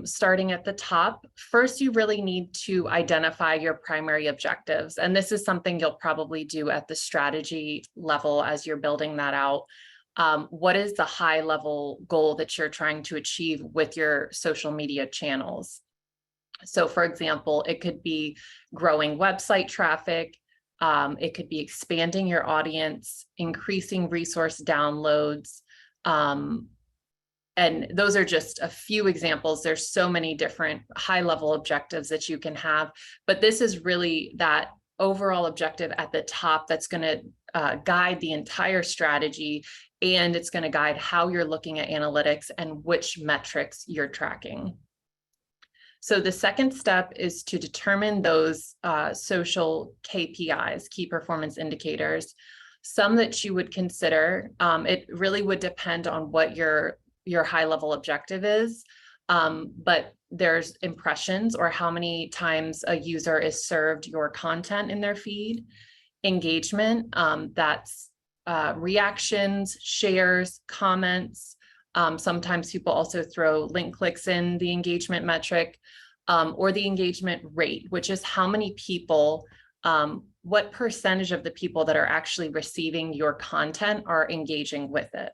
starting at the top. First, you really need to identify your primary objectives. And this is something you'll probably do at the strategy level as you're building that out. What is the high level goal that you're trying to achieve with your social media channels? So for example, it could be growing website traffic. It could be expanding your audience, increasing resource downloads, and those are just a few examples. There's so many different high-level objectives that you can have, but this is really that overall objective at the top that's going to guide the entire strategy, and it's going to guide how you're looking at analytics and which metrics you're tracking. So the second step is to determine those social KPIs, key performance indicators, some that you would consider. It really would depend on what your high level objective is, but there's impressions, or how many times a user is served your content in their feed, engagement, that's reactions, shares, comments. Sometimes people also throw link clicks in the engagement metric, or the engagement rate, which is how many people, what percentage of the people that are actually receiving your content are engaging with it.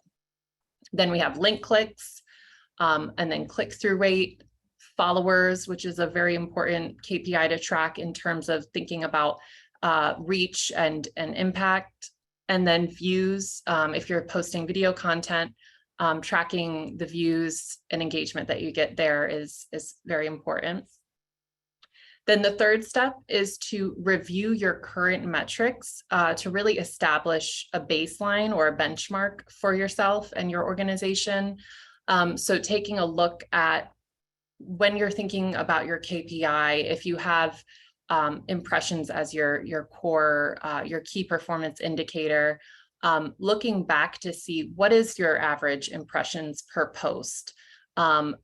Then we have link clicks, and then click-through rate, followers, which is a very important KPI to track in terms of thinking about reach and impact. And then views, if you're posting video content, tracking the views and engagement that you get there is very important. Then the third step is to review your current metrics to really establish a baseline or a benchmark for yourself and your organization. So taking a look at, when you're thinking about your KPI, if you have impressions as your core, your key performance indicator, looking back to see what is your average impressions per post,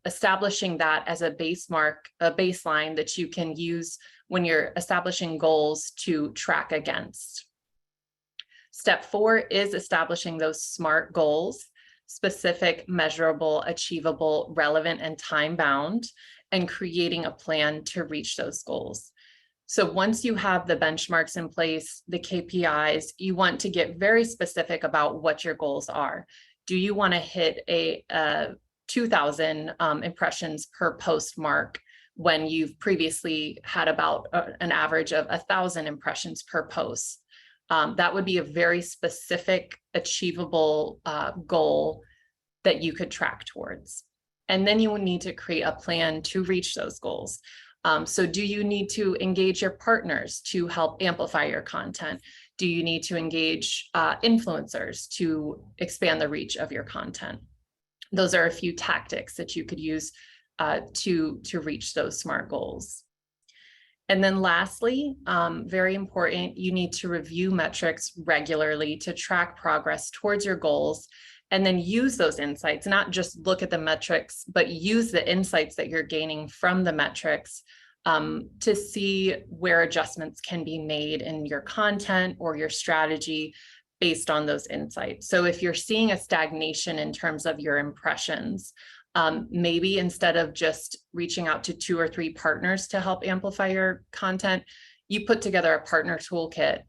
establishing that as a baseline that you can use when you're establishing goals to track against. Step 4 is establishing those SMART goals: specific, measurable, achievable, relevant, and time-bound, and creating a plan to reach those goals. So once you have the benchmarks in place, the KPIs, you want to get very specific about what your goals are. Do you want to hit a 2,000 impressions per post mark when you've previously had about an average of 1,000 impressions per post? That would be a very specific, achievable goal that you could track towards. And then you will need to create a plan to reach those goals. So do you need to engage your partners to help amplify your content? Do you need to engage influencers to expand the reach of your content? Those are a few tactics that you could use to reach those SMART goals. And then lastly, very important, you need to review metrics regularly to track progress towards your goals, and then use those insights, not just look at the metrics, but use the insights that you're gaining from the metrics to see where adjustments can be made in your content or your strategy based on those insights. So if you're seeing a stagnation in terms of your impressions, maybe instead of just reaching out to 2 or 3 partners to help amplify your content, you put together a partner toolkit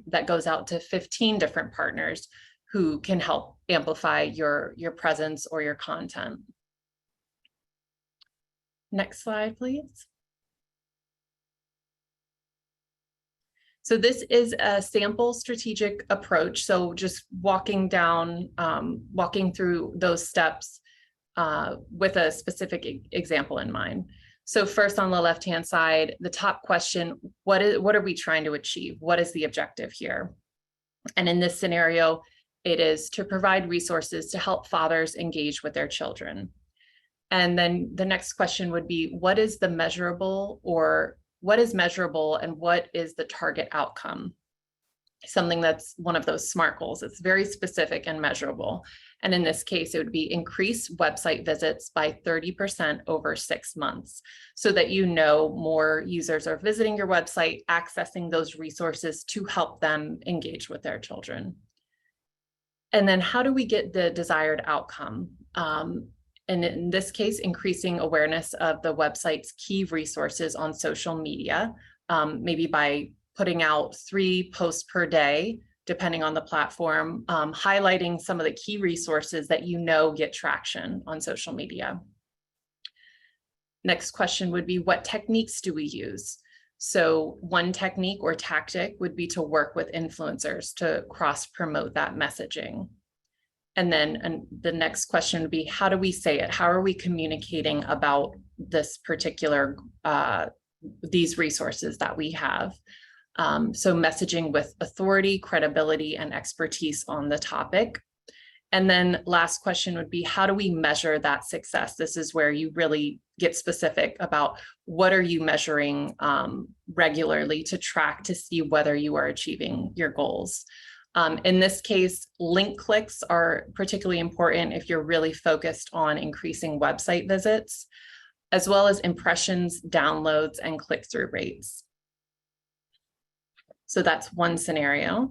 that goes out to 15 different partners who can help amplify your presence or your content. Next slide, please. So this is a sample strategic approach. So just walking through those steps with a specific example in mind. So first, on the left-hand side, the top question, what are we trying to achieve? What is the objective here? And in this scenario, it is to provide resources to help fathers engage with their children. And then the next question would be, what is measurable and what is the target outcome? Something that's one of those SMART goals. It's very specific and measurable. And in this case, it would be increase website visits by 30% over 6 months, so that you know more users are visiting your website, accessing those resources to help them engage with their children. And then how do we get the desired outcome? And in this case, increasing awareness of the website's key resources on social media, maybe by putting out 3 posts per day, depending on the platform, highlighting some of the key resources that you know get traction on social media. Next question would be, what techniques do we use? So one technique or tactic would be to work with influencers to cross-promote that messaging. And then the next question would be, how do we say it? How are we communicating about this particular, these resources that we have? So messaging with authority, credibility, and expertise on the topic. And then last question would be, how do we measure that success? This is where you really get specific about what are you measuring regularly to track to see whether you are achieving your goals. In this case, link clicks are particularly important if you're really focused on increasing website visits, as well as impressions, downloads, and click-through rates. So that's one scenario.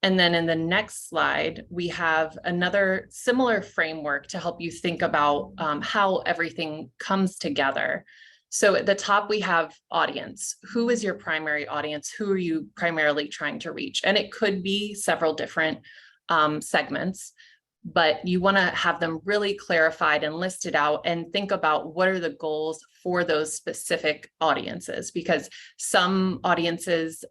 And then in the next slide, we have another similar framework to help you think about how everything comes together. So at the top, we have audience. Who is your primary audience? Who are you primarily trying to reach? And it could be several different segments, but you want to have them really clarified and listed out and think about what are the goals for those specific audiences, because some audiences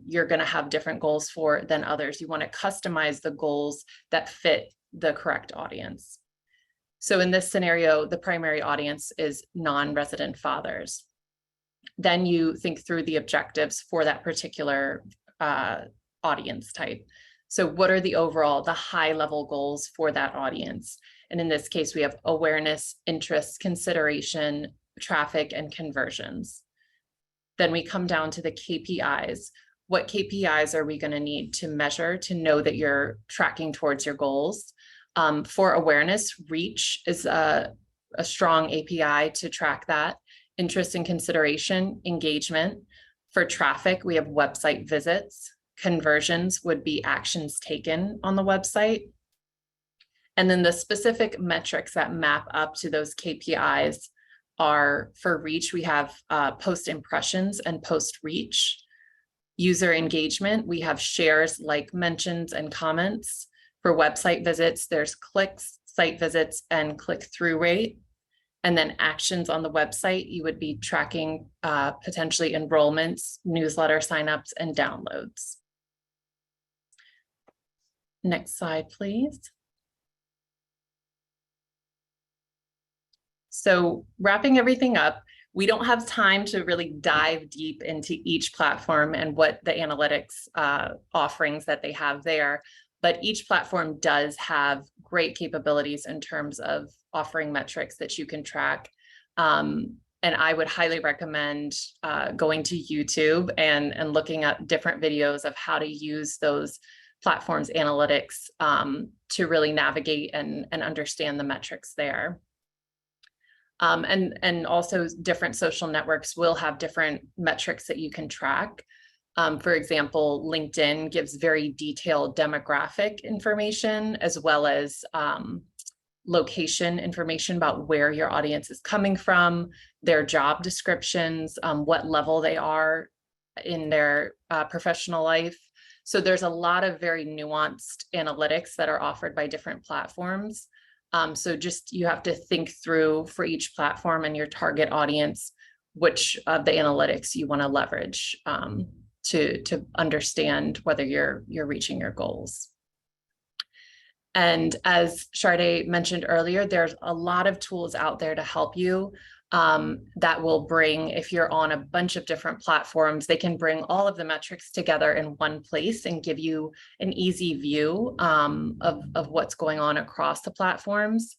you're going to have different goals for than others. You want to customize the goals that fit the correct audience. So in this scenario, the primary audience is non-resident fathers. Then you think through the objectives for that particular audience type. So what are the high level goals for that audience? And in this case, we have awareness, interest, consideration, traffic, and conversions. Then we come down to the KPIs. What KPIs are we going to need to measure to know that you're tracking towards your goals? For awareness, reach is a strong API to track that. Interest and consideration, engagement. For traffic, we have website visits. Conversions would be actions taken on the website. And then the specific metrics that map up to those KPIs are for reach, we have post impressions and post reach. User engagement, we have shares, like mentions, and comments. For website visits, there's clicks, site visits, and click-through rate. And then actions on the website, you would be tracking potentially enrollments, newsletter signups, and downloads. Next slide, please. So wrapping everything up, we don't have time to really dive deep into each platform and what the analytics offerings that they have there, but each platform does have great capabilities in terms of offering metrics that you can track. And I would highly recommend going to YouTube and looking at different videos of how to use those platforms' analytics to really navigate and understand the metrics there. And also different social networks will have different metrics that you can track. For example, LinkedIn gives very detailed demographic information, as well as location information about where your audience is coming from, their job descriptions, what level they are in their professional life. So there's a lot of very nuanced analytics that are offered by different platforms. So just you have to think through for each platform and your target audience, which of the analytics you want to leverage to understand whether you're reaching your goals. And as Sharday mentioned earlier, there's a lot of tools out there to help you that will bring, if you're on a bunch of different platforms, they can bring all of the metrics together in one place and give you an easy view of what's going on across the platforms.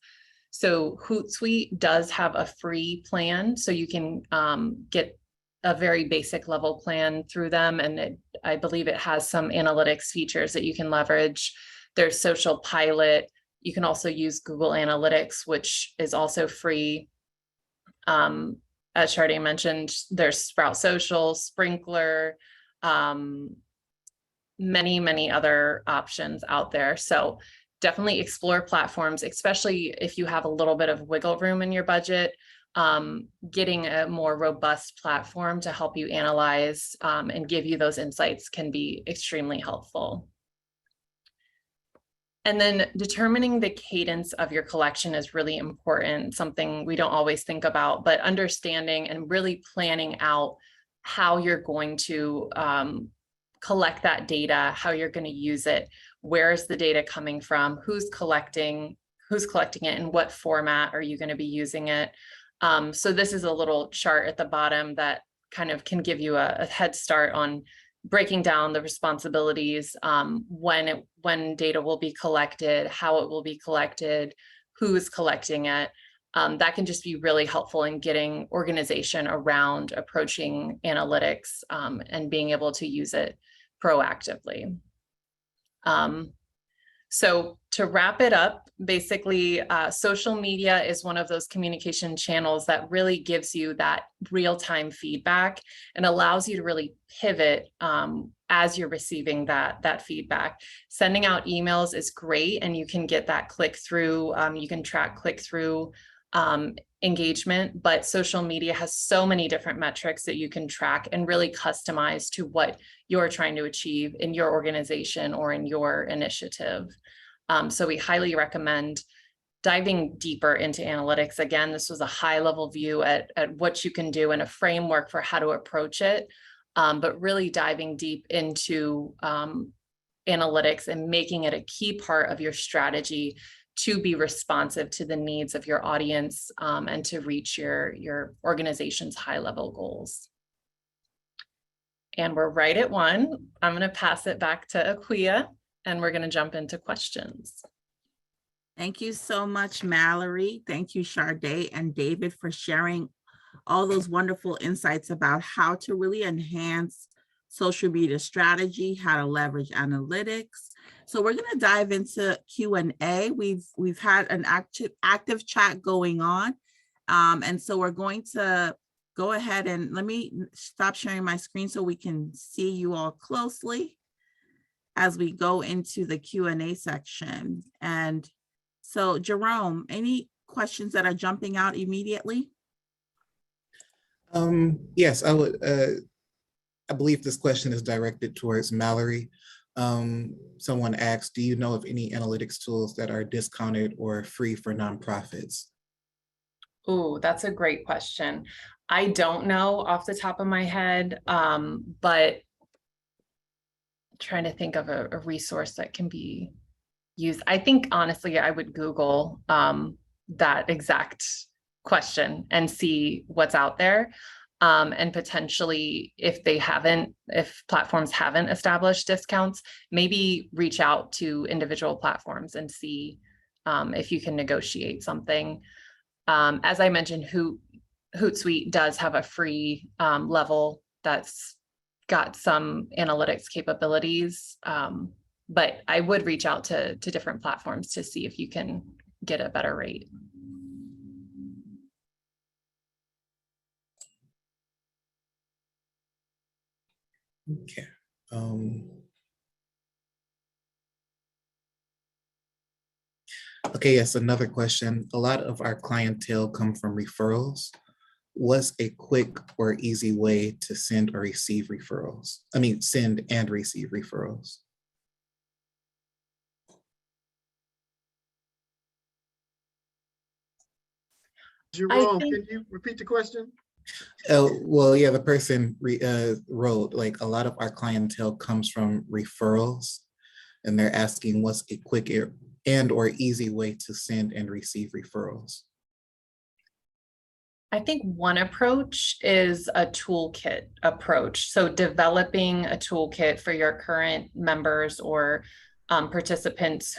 So Hootsuite does have a free plan, so you can get a very basic level plan through them. And I believe it has some analytics features that you can leverage. There's Social Pilot. You can also use Google Analytics, which is also free. As Sharday mentioned, there's Sprout Social, Sprinkler, many other options out there. So definitely explore platforms, especially if you have a little bit of wiggle room in your budget. Getting a more robust platform to help you analyze and give you those insights can be extremely helpful. And then determining the cadence of your collection is really important, something we don't always think about, but understanding and really planning out how you're going to collect that data, how you're going to use it, where is the data coming from, who's collecting it, in what format are you going to be using it. So this is a little chart at the bottom that kind of can give you a head start on breaking down the responsibilities, when data will be collected, how it will be collected, who's collecting it. That can just be really helpful in getting organization around approaching analytics and being able to use it proactively. So to wrap it up, basically, social media is one of those communication channels that really gives you that real-time feedback and allows you to really pivot as you're receiving that feedback. Sending out emails is great, and you can get that click-through. You can track click-through engagement, but social media has so many different metrics that you can track and really customize to what you're trying to achieve in your organization or in your initiative. So we highly recommend diving deeper into analytics. Again, this was a high-level view at what you can do and a framework for how to approach it, but really diving deep into analytics and making it a key part of your strategy to be responsive to the needs of your audience and to reach your organization's high-level goals. And we're right at 1. I'm going to pass it back to Akua, and we're going to jump into questions. Thank you so much, Mallory. Thank you, Sharday and David, for sharing all those wonderful insights about how to really enhance social media strategy, how to leverage analytics. So we're going to dive into Q&A. We've had an active chat going on. And so we're going to go ahead and let me stop sharing my screen so we can see you all closely as we go into the Q&A section. And so Jerome, any questions that are jumping out immediately? Yes, I would. I believe this question is directed towards Mallory. Someone asked, do you know of any analytics tools that are discounted or free for nonprofits? Oh, that's a great question. I don't know off the top of my head, but trying to think of a resource that can be used. I think honestly, I would Google that exact question and see what's out there. And potentially if platforms haven't established discounts, maybe reach out to individual platforms and see if you can negotiate something. As I mentioned, Hootsuite does have a free level that's got some analytics capabilities, but I would reach out to different platforms to see if you can get a better rate. Okay. Okay, yes, another question. A lot of our clientele come from referrals. What's a quick or easy way to send or receive referrals? I mean, send and receive referrals. Jerome, think- can you repeat the question? Oh, well, yeah, the person wrote, like, a lot of our clientele comes from referrals, and they're asking what's a quick and or easy way to send and receive referrals. I think one approach is a toolkit approach. So developing a toolkit for your current members or participants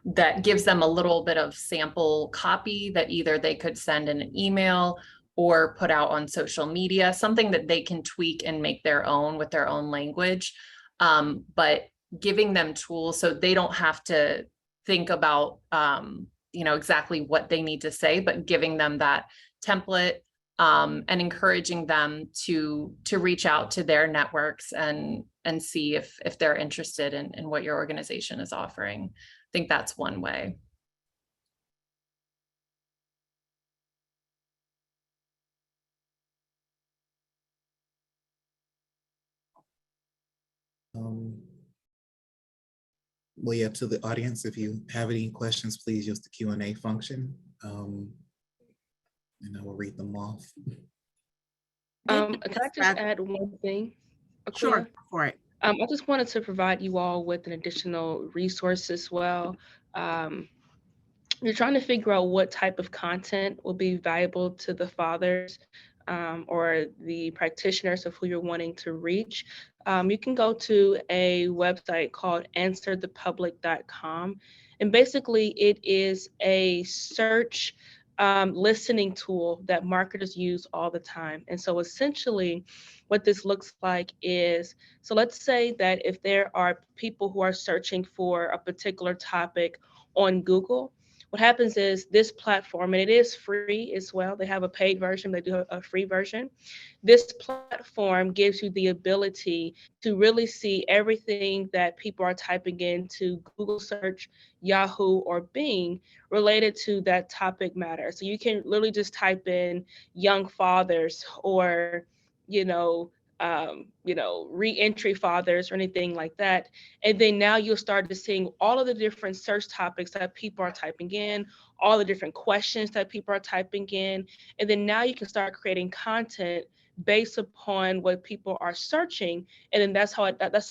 that gives them a little bit of sample copy that either they could send in an email or put out on social media, something that they can tweak and make their own with their own language. But giving them tools so they don't have to think about exactly what they need to say, but giving them that template and encouraging them to reach out to their networks and see if they're interested in what your organization is offering. I think that's one way. Well, yeah, to the audience, if you have any questions, please use the Q&A function. And I will read them off. Can I just add one thing? Sure, Aquia? go for it. I just wanted to provide you all with an additional resource as well. You're trying to figure out what type of content will be valuable to the fathers or the practitioners of who you're wanting to reach. You can go to a website called answerthepublic.com. And basically it is a search listening tool that marketers use all the time. And so essentially what this looks like is, so let's say that if there are people who are searching for a particular topic on Google, what happens is this platform, and it is free as well. They have a paid version, they do a free version. This platform gives you the ability to really see everything that people are typing into Google search, Yahoo, or Bing related to that topic matter. So you can literally just type in young fathers or, re-entry fathers or anything like that. And then now you'll start to seeing all of the different search topics that people are typing in, all the different questions that people are typing in. And then now you can start creating content based upon what people are searching. And then that's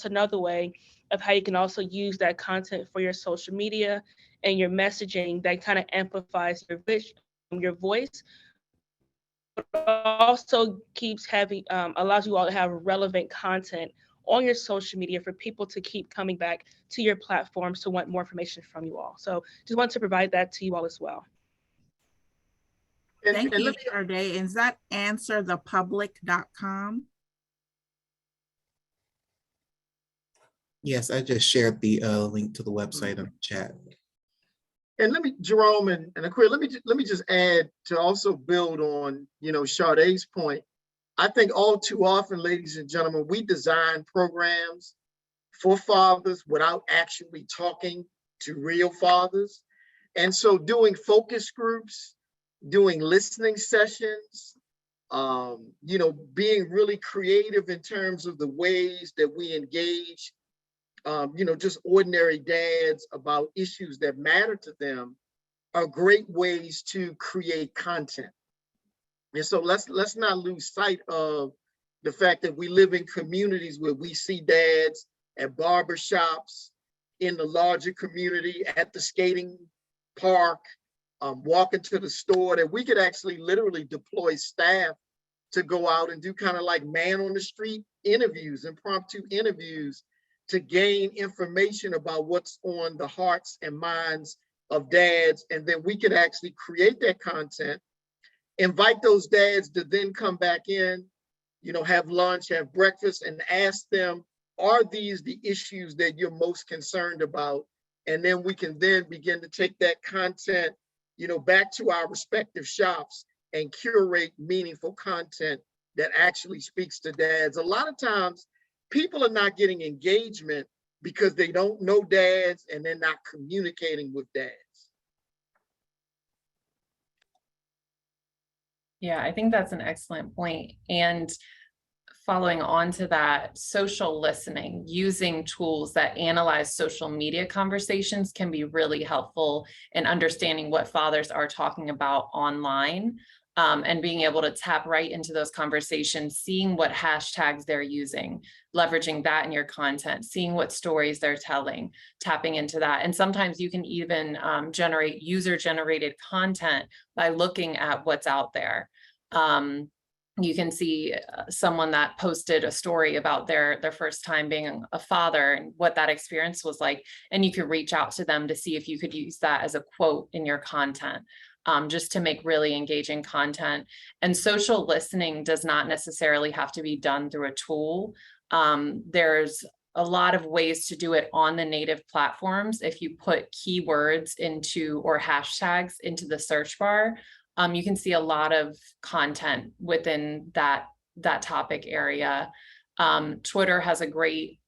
another way of how you can also use that content for your social media and your messaging that kind of amplifies your voice, also keeps having allows you all to have relevant content on your social media for people to keep coming back to your platforms to want more information from you all. So just want to provide that to you all as well. Thank you, Sharday. Is that answerthepublic.com? Yes, I just shared the link to the website in the chat. And let me, Jerome and Aquia, let me just add to also build on, Sharday's point. I think all too often, ladies and gentlemen, we design programs for fathers without actually talking to real fathers. And so doing focus groups, doing listening sessions, You know, being really creative in terms of the ways that we engage, you know, just ordinary dads about issues that matter to them are great ways to create content. And so let's not lose sight of the fact that we live in communities where we see dads at barbershops, in the larger community, at the skating park, walking to the store, that we could actually literally deploy staff to go out and do kind of like man on the street interviews, impromptu interviews, to gain information about what's on the hearts and minds of dads. And then we can actually create that content, invite those dads to then come back in, you know, have lunch, have breakfast, and ask them, are these the issues that you're most concerned about? And then we can then begin to take that content, you know, back to our respective shops and curate meaningful content that actually speaks to dads. A lot of times people are not getting engagement because they don't know dads and they're not communicating with dads. Yeah, I think that's an excellent point. And following on to that, social listening, using tools that analyze social media conversations can be really helpful in understanding what fathers are talking about online, and being able to tap right into those conversations, seeing what hashtags they're using, leveraging that in your content, seeing what stories they're telling, tapping into that. And sometimes you can even generate user-generated content by looking at what's out there. You can see someone that posted a story about their first time being a father and what that experience was like. And you could reach out to them to see if you could use that as a quote in your content, just to make really engaging content. And social listening does not necessarily have to be done through a tool. There's a lot of ways to do it on the native platforms. If you put keywords into or hashtags into the search bar, you can see a lot of content within that topic area. Twitter has a great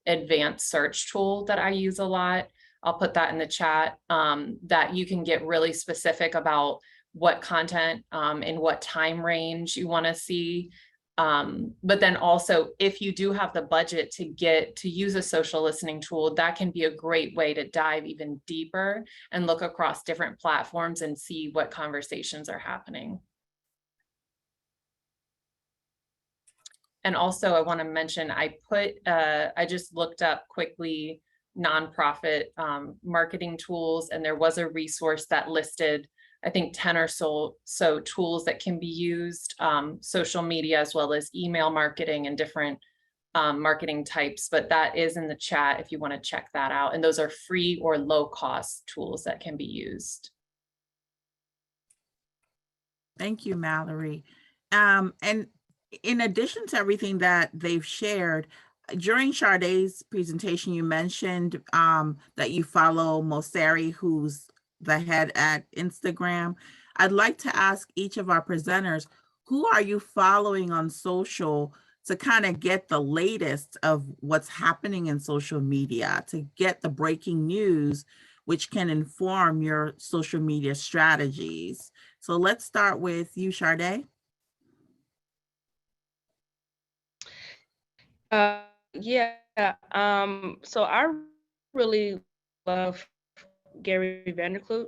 advanced search tool that I use a lot. I'll put that in the chat, that you can get really specific about what content and what time range you want to see. But then also, if you do have the budget to use a social listening tool, that can be a great way to dive even deeper and look across different platforms and see what conversations are happening. And also, I want to mention, I just looked up quickly nonprofit marketing tools, and there was a resource that listed, I think, 10 or so tools that can be used, social media as well as email marketing and different marketing types, but that is in the chat if you want to check that out. And those are free or low cost tools that can be used. Thank you, Mallory. And in addition to everything that they've shared, during Shardae's presentation, you mentioned that you follow Mosseri, who's the head at Instagram. I'd like to ask each of our presenters, who are you following on social to kind of get the latest of what's happening in social media, to get the breaking news, which can inform your social media strategies? So let's start with you, Shardae. Yeah, so I really love Gary Vanderkloot.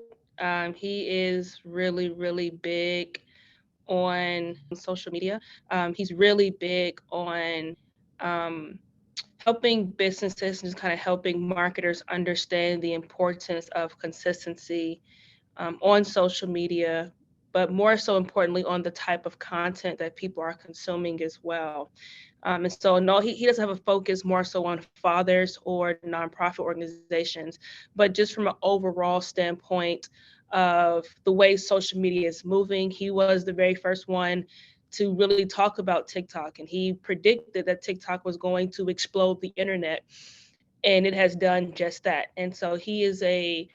He is really, really big on social media. He's really big on helping businesses and just kind of helping marketers understand the importance of consistency on social media, but more so importantly on the type of content that people are consuming as well. And so no, he doesn't have a focus more so on fathers or nonprofit organizations, but just from an overall standpoint of the way social media is moving. He was the very first one to really talk about TikTok, and he predicted that TikTok was going to explode the internet, and it has done just that. And so he is a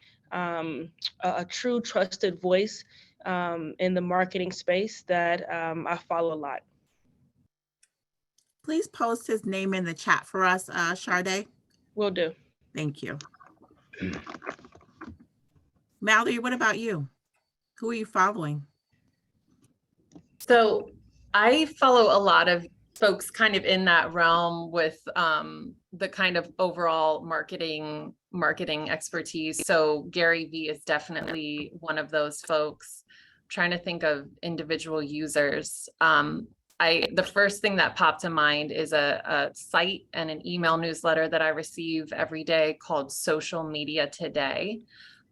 true trusted voice in the marketing space that I follow a lot. Please post his name in the chat for us, Shardae. Will do. Thank you. Mallory, what about you? Who are you following? So I follow a lot of folks kind of in that realm with the kind of overall marketing expertise. So Gary Vee is definitely one of those folks. I'm trying to think of individual users. The first thing that popped to mind is a site and an email newsletter that I receive every day called Social Media Today.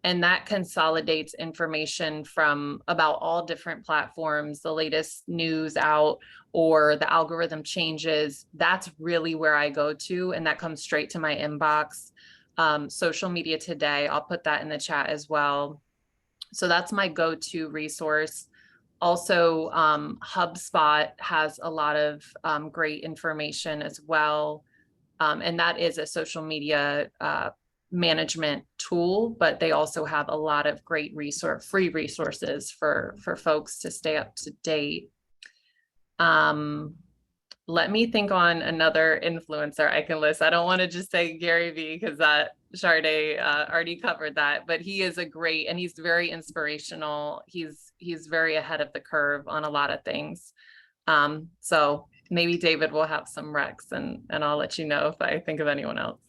And that consolidates information from about all different platforms, the latest news out or the algorithm changes. That's really where I go to, and that comes straight to my inbox. Social Media Today, I'll put that in the chat as well. So that's my go-to resource. Also, HubSpot has a lot of great information as well. And that is a social media management tool, but they also have a lot of great free resources for folks to stay up to date. Let me think on another influencer I can list. I don't want to just say Gary Vee because that Sharday already covered that, but he is and he's very inspirational. He's very ahead of the curve on a lot of things. So maybe David will have some recs and I'll let you know if I think of anyone else.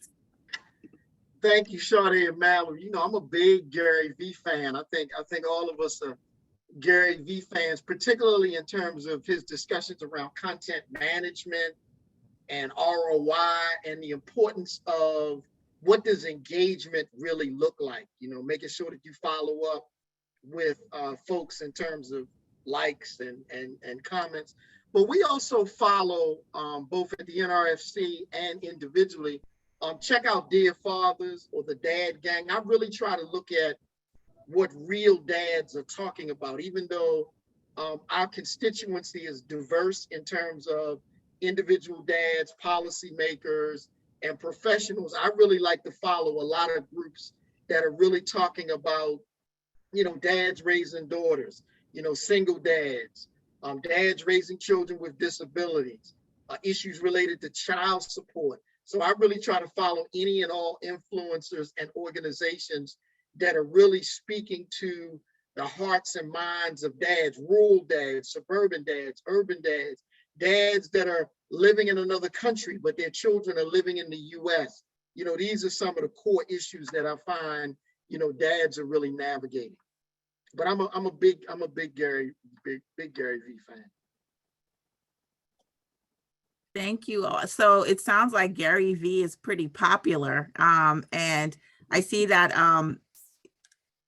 Thank you, Sharday and Mallory. You know, I'm a big Gary Vee fan. I think all of us are Gary Vee fans, particularly in terms of his discussions around content management and ROI and the importance of what does engagement really look like, you know, making sure that you follow up with folks in terms of likes and comments. But we also follow both at the NRFC and individually. Check out Dear Fathers or the Dad Gang. I really try to look at what real dads are talking about, even though our constituency is diverse in terms of individual dads, policymakers, and professionals. I really like to follow a lot of groups that are really talking about, you know, dads raising daughters, you know, single dads, dads raising children with disabilities, issues related to child support. So I really try to follow any and all influencers and organizations that are really speaking to the hearts and minds of dads, rural dads, suburban dads, urban dads, dads that are living in another country, but their children are living in the US. You know, these are some of the core issues that I find, you know, dads are really navigating. But I'm a big Gary Vee fan. Thank you. So it sounds like Gary Vee is pretty popular. And I see that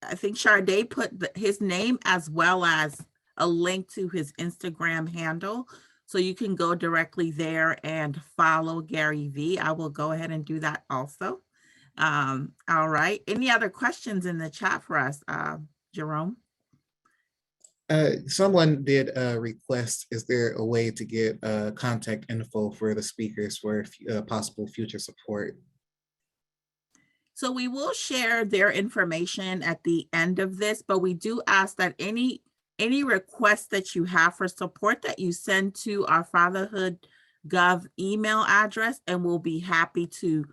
I think Sharday put his name as well as a link to his Instagram handle. So you can go directly there and follow Gary Vee. I will go ahead and do that also. All right. Any other questions in the chat for us, Jerome? Someone did request, is there a way to get contact info for the speakers for possible future support? So we will share their information at the end of this, but we do ask that any requests that you have for support that you send to our Fatherhood Gov email address, and we'll be happy to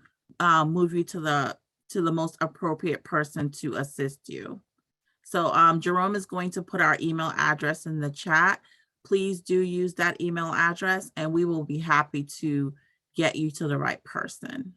move you to the most appropriate person to assist you. So Jerome is going to put our email address in the chat. Please do use that email address and we will be happy to get you to the right person.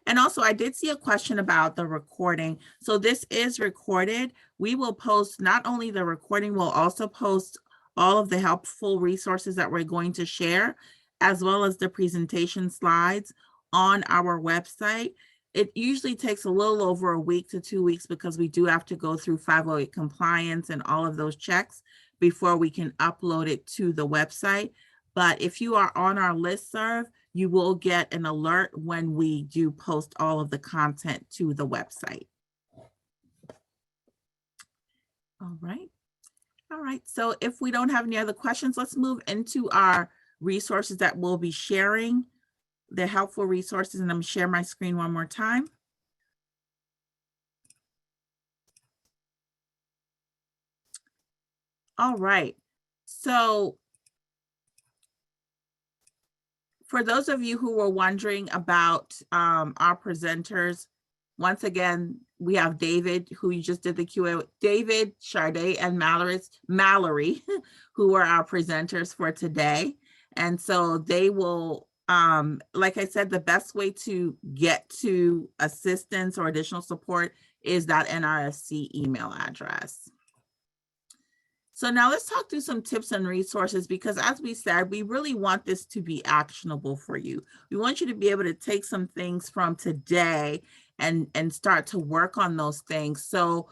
And also I did see a question about the recording. So this is recorded. We will post not only the recording, we'll also post all of the helpful resources that we're going to share, as well as the presentation slides on our website. It usually takes a little over a week to 2 weeks because we do have to go through 508 compliance and all of those checks before we can upload it to the website. But if you are on our listserv, you will get an alert when we do post all of the content to the website. All right. All right. So if we don't have any other questions, let's move into our resources that we'll be sharing. The helpful resources, and I'm gonna share my screen one more time. All right, so for those of you who were wondering about our presenters, Once again, we have David, who you just did the Q&A. David, Sharday, and Mallory, who are our presenters for today. And so they will, like I said, the best way to get to assistance or additional support is that NRFC email address. So now let's talk through some tips and resources, because as we said, we really want this to be actionable for you. We want you to be able to take some things from today and start to work on those things. So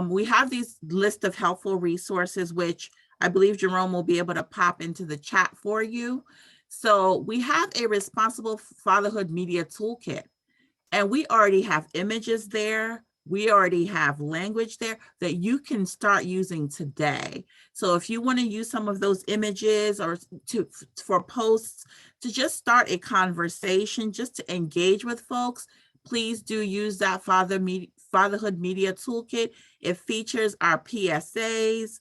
we have these list of helpful resources, which I believe Jerome will be able to pop into the chat for you. So we have a Responsible Fatherhood Media Toolkit, and we already have images there. We already have language there that you can start using today. So if you want to use some of those images or for posts to just start a conversation, just to engage with folks, please do use that Fatherhood Media Toolkit. It features our PSAs,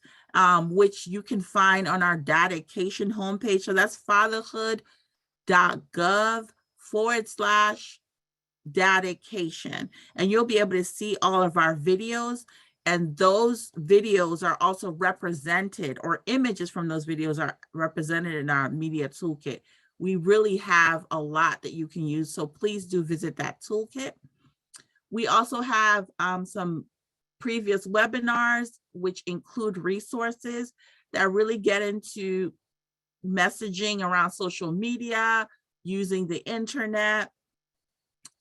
which you can find on our dedication homepage. So that's fatherhood.gov/dedication, and you'll be able to see all of our videos, and those videos are also represented, or images from those videos are represented in our media toolkit. We really have a lot that you can use, so please do visit that toolkit. We also have some previous webinars, which include resources that really get into messaging around social media, using the internet.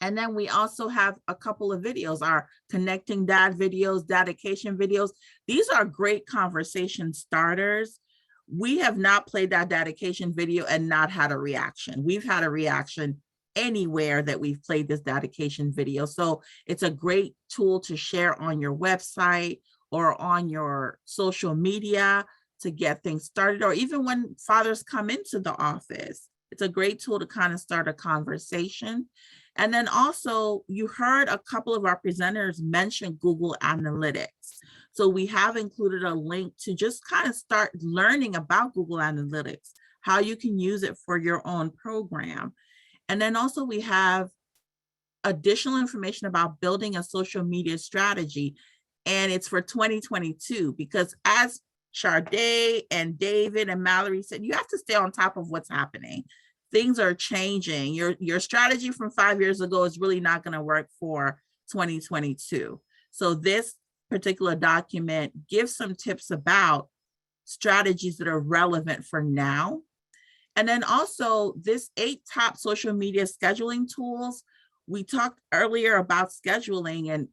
And then we also have a couple of videos, our Connecting Dad videos, dedication videos. These are great conversation starters. We have not played that dedication video and not had a reaction. We've had a reaction anywhere that we've played this dedication video. So it's a great tool to share on your website or on your social media to get things started, or even when fathers come into the office. It's a great tool to kind of start a conversation. And then also, you heard a couple of our presenters mention Google Analytics. So we have included a link to just kind of start learning about Google Analytics, how you can use it for your own program. And then also we have additional information about building a social media strategy. And it's for 2022, because as Sharday and David and Mallory said, you have to stay on top of what's happening. Things are changing. Your strategy from 5 years ago is really not going to work for 2022. So this particular document gives some tips about strategies that are relevant for now. And then also this 8 top social media scheduling tools. We talked earlier about scheduling, and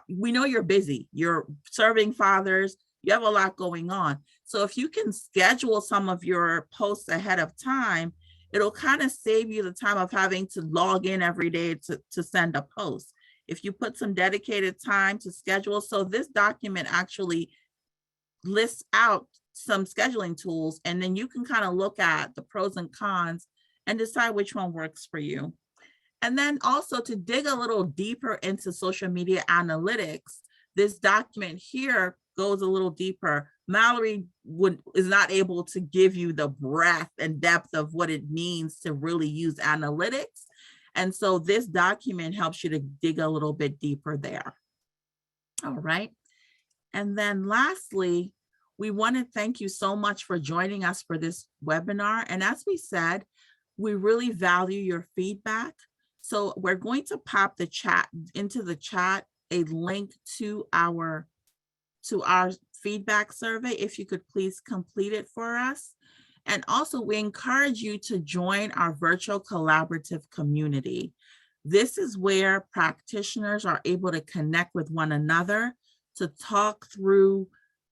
we know you're busy. You're serving fathers. You have a lot going on. So if you can schedule some of your posts ahead of time, it'll kind of save you the time of having to log in every day to send a post. If you put some dedicated time to schedule, so this document actually lists out some scheduling tools, and then you can kind of look at the pros and cons and decide which one works for you. And then also to dig a little deeper into social media analytics, this document here goes a little deeper. Mallory is not able to give you the breadth and depth of what it means to really use analytics. And so this document helps you to dig a little bit deeper there. All right. And then lastly, we want to thank you so much for joining us for this webinar. And as we said, we really value your feedback. So we're going to pop into the chat a link to our feedback survey. If you could please complete it for us. And also, we encourage you to join our virtual collaborative community. This is where practitioners are able to connect with one another, to talk through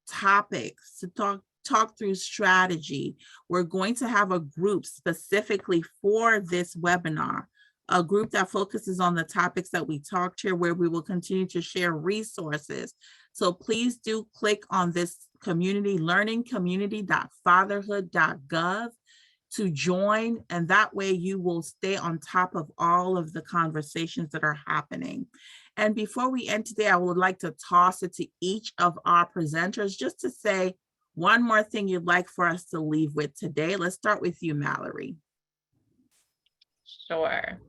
topics, to talk through strategy. We're going to have a group specifically for this webinar, a group that focuses on the topics that we talked here, where we will continue to share resources. So please do click on this community, learningcommunity.fatherhood.gov, to join, and that way you will stay on top of all of the conversations that are happening. And before we end today, I would like to toss it to each of our presenters just to say one more thing you'd like for us to leave with today. Let's start with you, Mallory. Sure.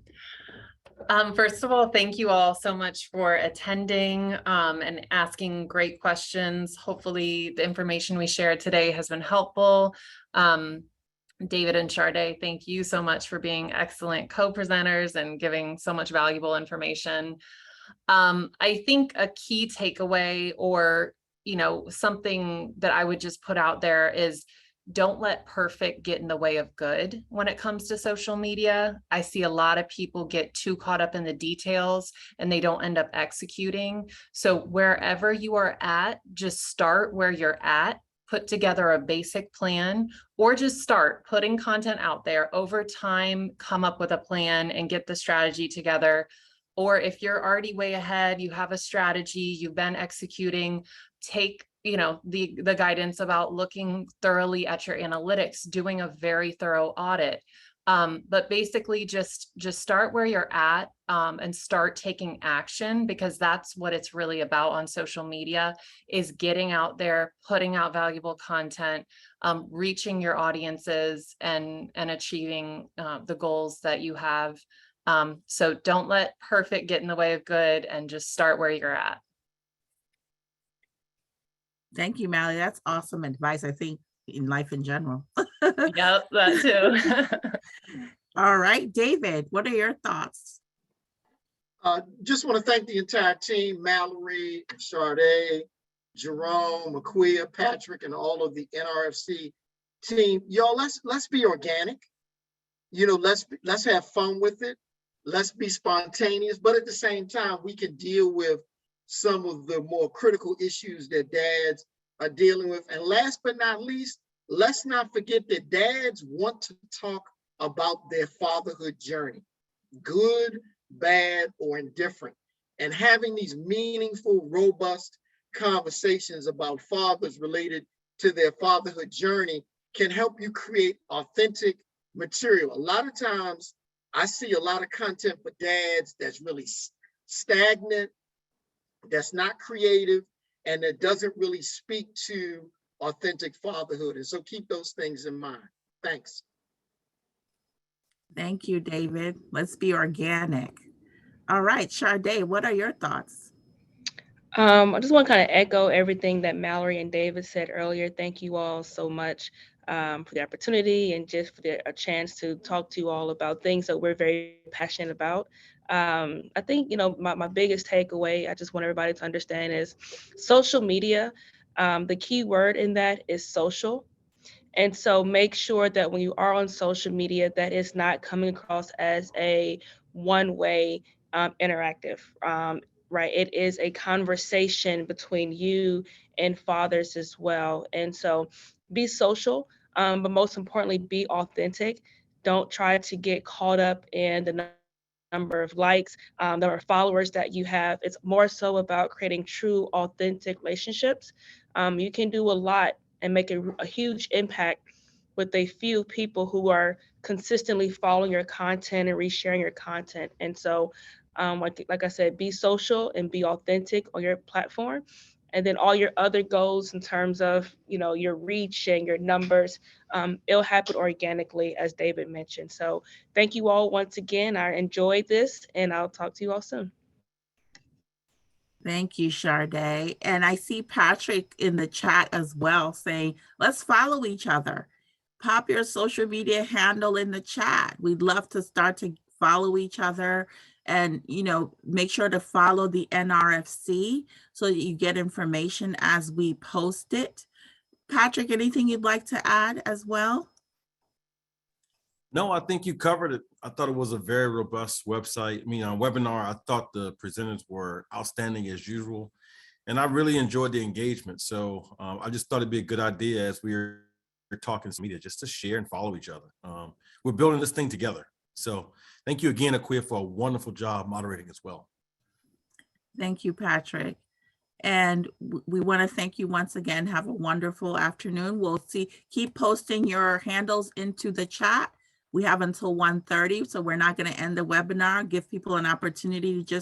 First of all, thank you all so much for attending and asking great questions. Hopefully the information we shared today has been helpful. David and Sharday, thank you so much for being excellent co-presenters and giving so much valuable information. I think a key takeaway, or something that I would just put out there, is don't let perfect get in the way of good when it comes to social media. I see a lot of people get too caught up in the details and they don't end up executing. So wherever you are at, just start where you're at, put together a basic plan, or just start putting content out there. Over time, come up with a plan and get the strategy together. Or if you're already way ahead, you have a strategy, you've been executing, take the guidance about looking thoroughly at your analytics, doing a very thorough audit. But basically just start where you're at and start taking action, because that's what it's really about on social media, is getting out there, putting out valuable content, reaching your audiences and achieving the goals that you have. So don't let perfect get in the way of good, and just start where you're at. Thank you, Mallory. That's awesome advice, I think, in life in general. Yep, that too. All right, David, what are your thoughts? Just want to thank the entire team, Mallory, Sharday, Jerome, Maquia, Patrick, and all of the NRFC team. Y'all, let's be organic. Let's have fun with it. Let's be spontaneous, but at the same time, we can deal with some of the more critical issues that dads are dealing with. And last but not least, let's not forget that dads want to talk about their fatherhood journey, good, bad, or indifferent. And having these meaningful, robust conversations about fathers related to their fatherhood journey can help you create authentic material. A lot of times, I see a lot of content for dads that's really stagnant, that's not creative, and that doesn't really speak to authentic fatherhood. And so keep those things in mind. Thanks. Thank you, David. Let's be organic. All right, Sharday, what are your thoughts? I just want to kind of echo everything that Mallory and David said earlier. Thank you all so much for the opportunity and just for a chance to talk to you all about things that we're very passionate about. I think, my biggest takeaway, I just want everybody to understand, is social media. The key word in that is social. And so make sure that when you are on social media, that it's not coming across as a one-way interactive. Right? It is a conversation between you and fathers as well. And so be social, but most importantly, be authentic. Don't try to get caught up in the number of likes, number of followers that you have. It's more so about creating true, authentic relationships. You can do a lot and make a huge impact with a few people who are consistently following your content and resharing your content. And so, like I said, be social and be authentic on your platform. And then all your other goals in terms of, your reach and your numbers, it'll happen organically, as David mentioned. So thank you all once again. I enjoyed this, and I'll talk to you all soon. Thank you, Sharday. And I see Patrick in the chat as well saying, let's follow each other. Pop your social media handle in the chat. We'd love to start to follow each other, and make sure to follow the NRFC so that you get information as we post it. Patrick, anything you'd like to add as well? No, I think you covered it. I thought it was a very robust website. Webinar, I thought the presenters were outstanding as usual, and I really enjoyed the engagement. So I just thought it'd be a good idea, as we're talking to media, just to share and follow each other. We're building this thing together. So thank you again, Aquia, for a wonderful job moderating as well. Thank you, Patrick. And we want to thank you once again. Have a wonderful afternoon. We'll keep posting your handles into the chat. We have until 1:30, so we're not going to end the webinar. Give people an opportunity to just